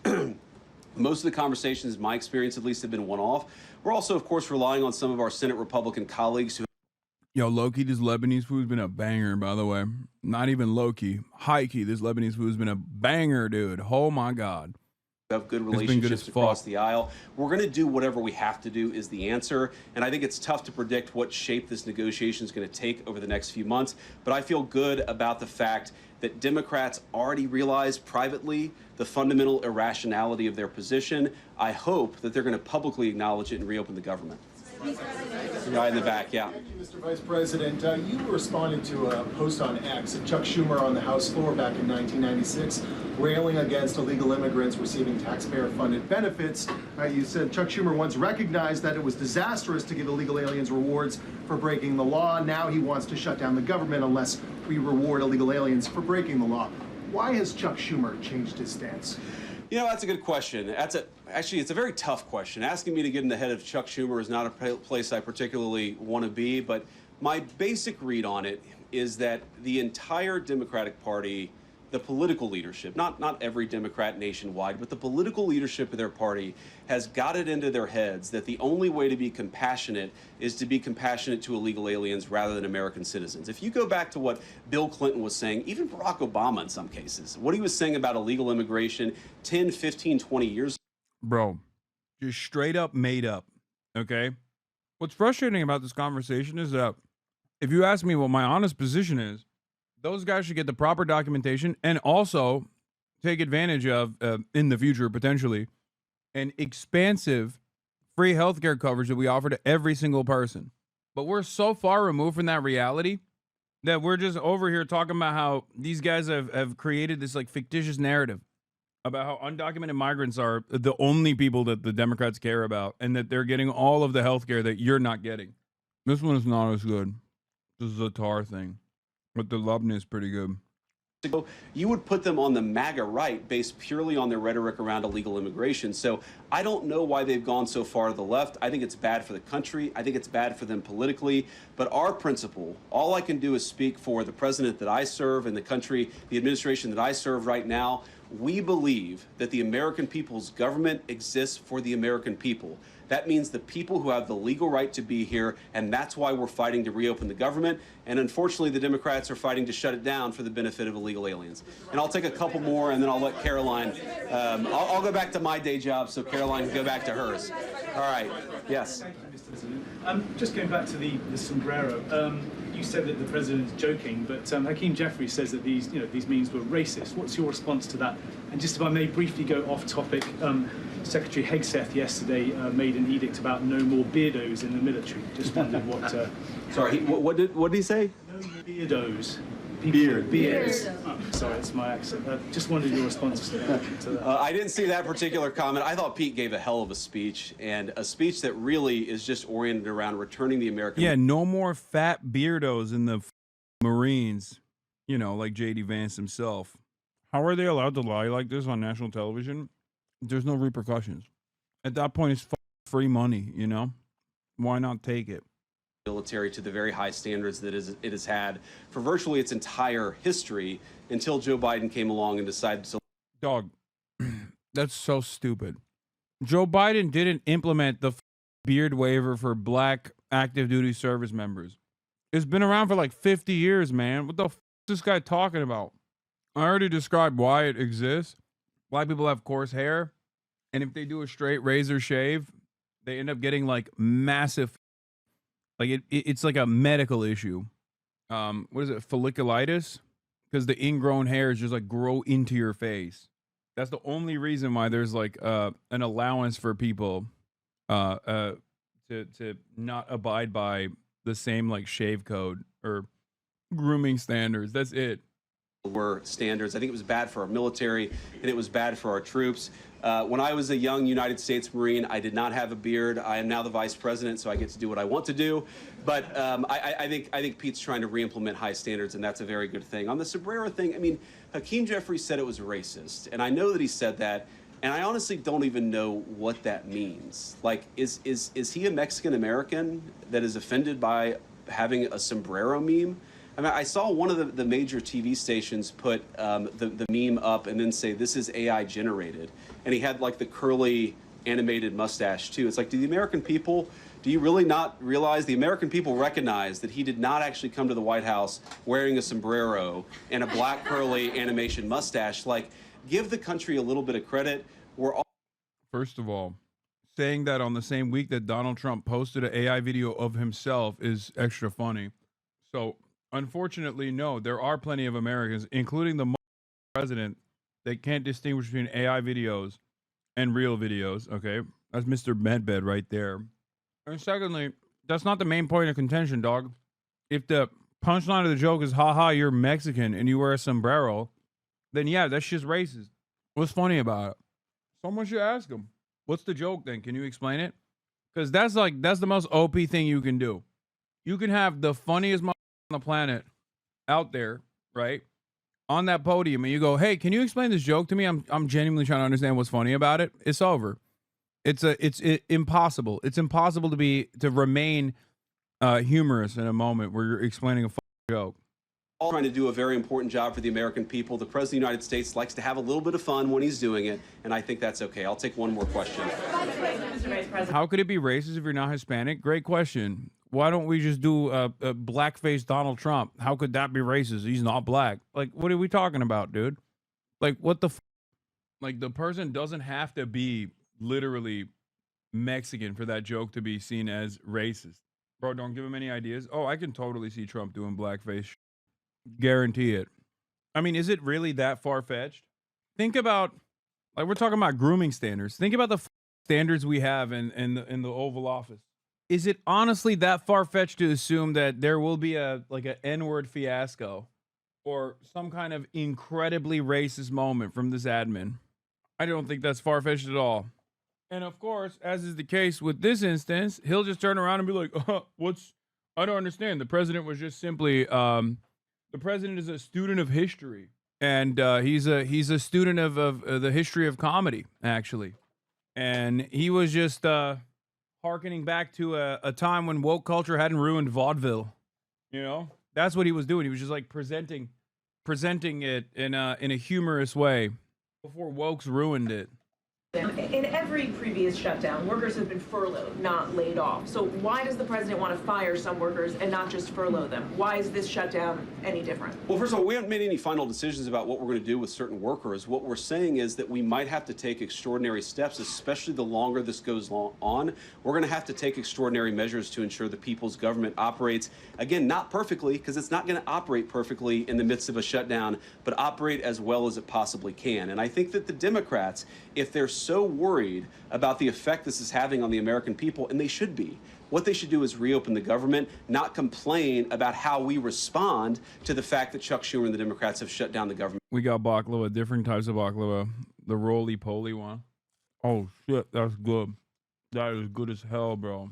Most of the conversations, in my experience at least, have been one-off. We're also, of course, relying on some of our Senate Republican colleagues who Yo, low-key, this Lebanese food's been a banger, by the way. Not even low-key. High-key, this Lebanese food's been a banger, dude. Oh, my God. have good It's been good relationships as across fuck. the aisle. We're going to do whatever we have to do is the answer. And I think it's tough to predict what shape this negotiation is going to take over the next few months. But I feel good about the fact that Democrats already realize privately the fundamental irrationality of their position. I hope that they're going to publicly acknowledge it and reopen the government. Right in the back, yeah. Thank you, Mr. Vice President. You responded to a post on X of Chuck Schumer on the House floor back in 1996, railing against illegal immigrants receiving taxpayer-funded benefits. You said Chuck Schumer once recognized that it was disastrous to give illegal aliens rewards for breaking the law. Now he wants to shut down the government unless we reward illegal aliens for breaking the law. Why has Chuck Schumer changed his stance? You know, that's a good question. Actually, it's a very tough question. Asking me to get in the head of Chuck Schumer is not a place I particularly want to be, but my basic read on it is that the entire Democratic Party, the political leadership, not every Democrat nationwide, but the political leadership of their party has got it into their heads that the only way to be compassionate is to be compassionate to illegal aliens rather than American citizens. If you go back to what Bill Clinton was saying, even Barack Obama in some cases, what he was saying about illegal immigration 10, 15, 20 years. Bro, just straight up made up, okay? What's frustrating about this conversation is that if you ask me what my honest position is, those guys should get the proper documentation and also take advantage of, in the future, potentially, an expansive free healthcare coverage that we offer to every single person. But we're so far removed from that reality that we're just over here talking about how these guys have created this like fictitious narrative about how undocumented migrants are the only people that the Democrats care about and that they're getting all of the healthcare that you're not getting. This one is not as good. This is a tar thing. But the Lebanon is pretty good. You would put them on the MAGA right based purely on their rhetoric around illegal immigration. So I don't know why they've gone so far to the left. I think it's bad for the country. I think it's bad for them politically. But our principle, all I can do is speak for the president that I serve and the country, the administration that I serve right now. We believe that the American people's government exists for the American people. That means the people who have the legal right to be here, and that's why we're fighting to reopen the government. And unfortunately, the Democrats are fighting to shut it down for the benefit of illegal aliens. And I'll take a couple more, and then I'll let Caroline. I'll go back to my day job so Caroline can go back to hers. All right. Yes. Thank you, Mr. President. Just going back to the sombrero. You said that the president is joking, but Hakeem Jeffries says that these memes were racist. What's your response to that? And just if I may briefly go off topic, Secretary Hegseth yesterday made an edict about no more beardos in the military. Just wondered what. Sorry, what did he say? No more beardos. Beards. Oh, sorry, it's my accent. Just wondered your response to that. I didn't see that particular comment. I thought Pete gave a hell of a speech, and a speech that really is just oriented around returning the American. Yeah, no more fat beardos in the Marines, like J.D. Vance himself. How are they allowed to lie like this on national television? There's no repercussions. At that point, it's free money, Why not take it? Military to the very high standards that it has had for virtually its entire history until Joe Biden came along and decided to. Dog, that's so stupid. Joe Biden didn't implement the beard waiver for black active duty service members. It's been around for like 50 years, man. What the is this guy talking about? I already described why it exists. Black people have coarse hair, and if they do a straight razor shave, they end up getting like massive. Like it's like a medical issue. What is it? Folliculitis? Because the ingrown hairs just like grow into your face. That's the only reason why there's like an allowance for people to not abide by the same like shave code or grooming standards. That's it. were standards. I think it was bad for our military, and it was bad for our troops. When I was a young United States Marine, I did not have a beard. I am now the vice president, so I get to do what I want to do. But I think Pete's trying to re-implement high standards, and that's a very good thing. On the sombrero thing, I mean, Hakeem Jeffries said it was racist, and I know that he said that, and I honestly don't even know what that means. Like, is he a Mexican American that is offended by having a sombrero meme? I mean, I saw one of the major TV stations put the meme up and then say, this is AI generated. And he had like the curly animated mustache too. It's like, do you really not realize the American people recognize that he did not actually come to the White House wearing a sombrero and a black curly animation mustache? Like, give the country a little bit of credit. First of all, saying that on the same week that Donald Trump posted an AI video of himself is extra funny. So, unfortunately, no, there are plenty of Americans, including the president, that can't distinguish between AI videos and real videos. Okay, that's Mr. Medved right there. And secondly, that's not the main point of contention, dog. If the punchline of the joke is, haha, you're Mexican and you wear a sombrero, then yeah, that's just racist. What's funny about it? Someone should ask him. What's the joke then? Can you explain it? Because that's the most OP thing you can do. You can have the funniest on the planet out there, right, on that podium, and you go, hey, can you explain this joke to me? I'm genuinely trying to understand what's funny about it. It's over. It's impossible. It's impossible to remain humorous in a moment where you're explaining a joke. All trying to do a very important job for the American people. The President of the United States likes to have a little bit of fun when he's doing it, and I think that's okay. I'll take one more question. How could it be racist if you're not Hispanic? Great question. Why don't we just do a blackface Donald Trump? How could that be racist? He's not black. Like, what are we talking about, dude? Like, what the like, the person doesn't have to be literally Mexican for that joke to be seen as racist. Bro, don't give him any ideas. Oh, I can totally see Trump doing blackface. Guarantee it. I mean, is it really that far-fetched? Think about, like, we're talking about grooming standards. Think about the standards we have in the Oval Office. Is it honestly that far-fetched to assume that there will be an N-word fiasco or some kind of incredibly racist moment from this admin? I don't think that's far-fetched at all. And of course, as is the case with this instance, he'll just turn around and be like, I don't understand. The president was just simply, the president is a student of history. And he's a student of the history of comedy, actually. And he was just hearkening back to a time when woke culture hadn't ruined vaudeville. You know, that's what he was doing. He was just like presenting it in a humorous way before wokes ruined it. In every previous shutdown, workers have been furloughed, not laid off. So why does the president want to fire some workers and not just furlough them? Why is this shutdown any different? Well, first of all, we haven't made any final decisions about what we're going to do with certain workers. What we're saying is that we might have to take extraordinary steps, especially the longer this goes on. We're going to have to take extraordinary measures to ensure the people's government operates, again, not perfectly, because it's not going to operate perfectly in the midst of a shutdown, but operate as well as it possibly can. And I think that the Democrats, if they're so worried about the effect this is having on the American people, and they should be, what they should do is reopen the government, not complain about how we respond to the fact that Chuck Schumer and the Democrats have shut down the government. We got baklava, different types of baklava. The roly-poly one. Oh, shit, that's good. That is good as hell, bro.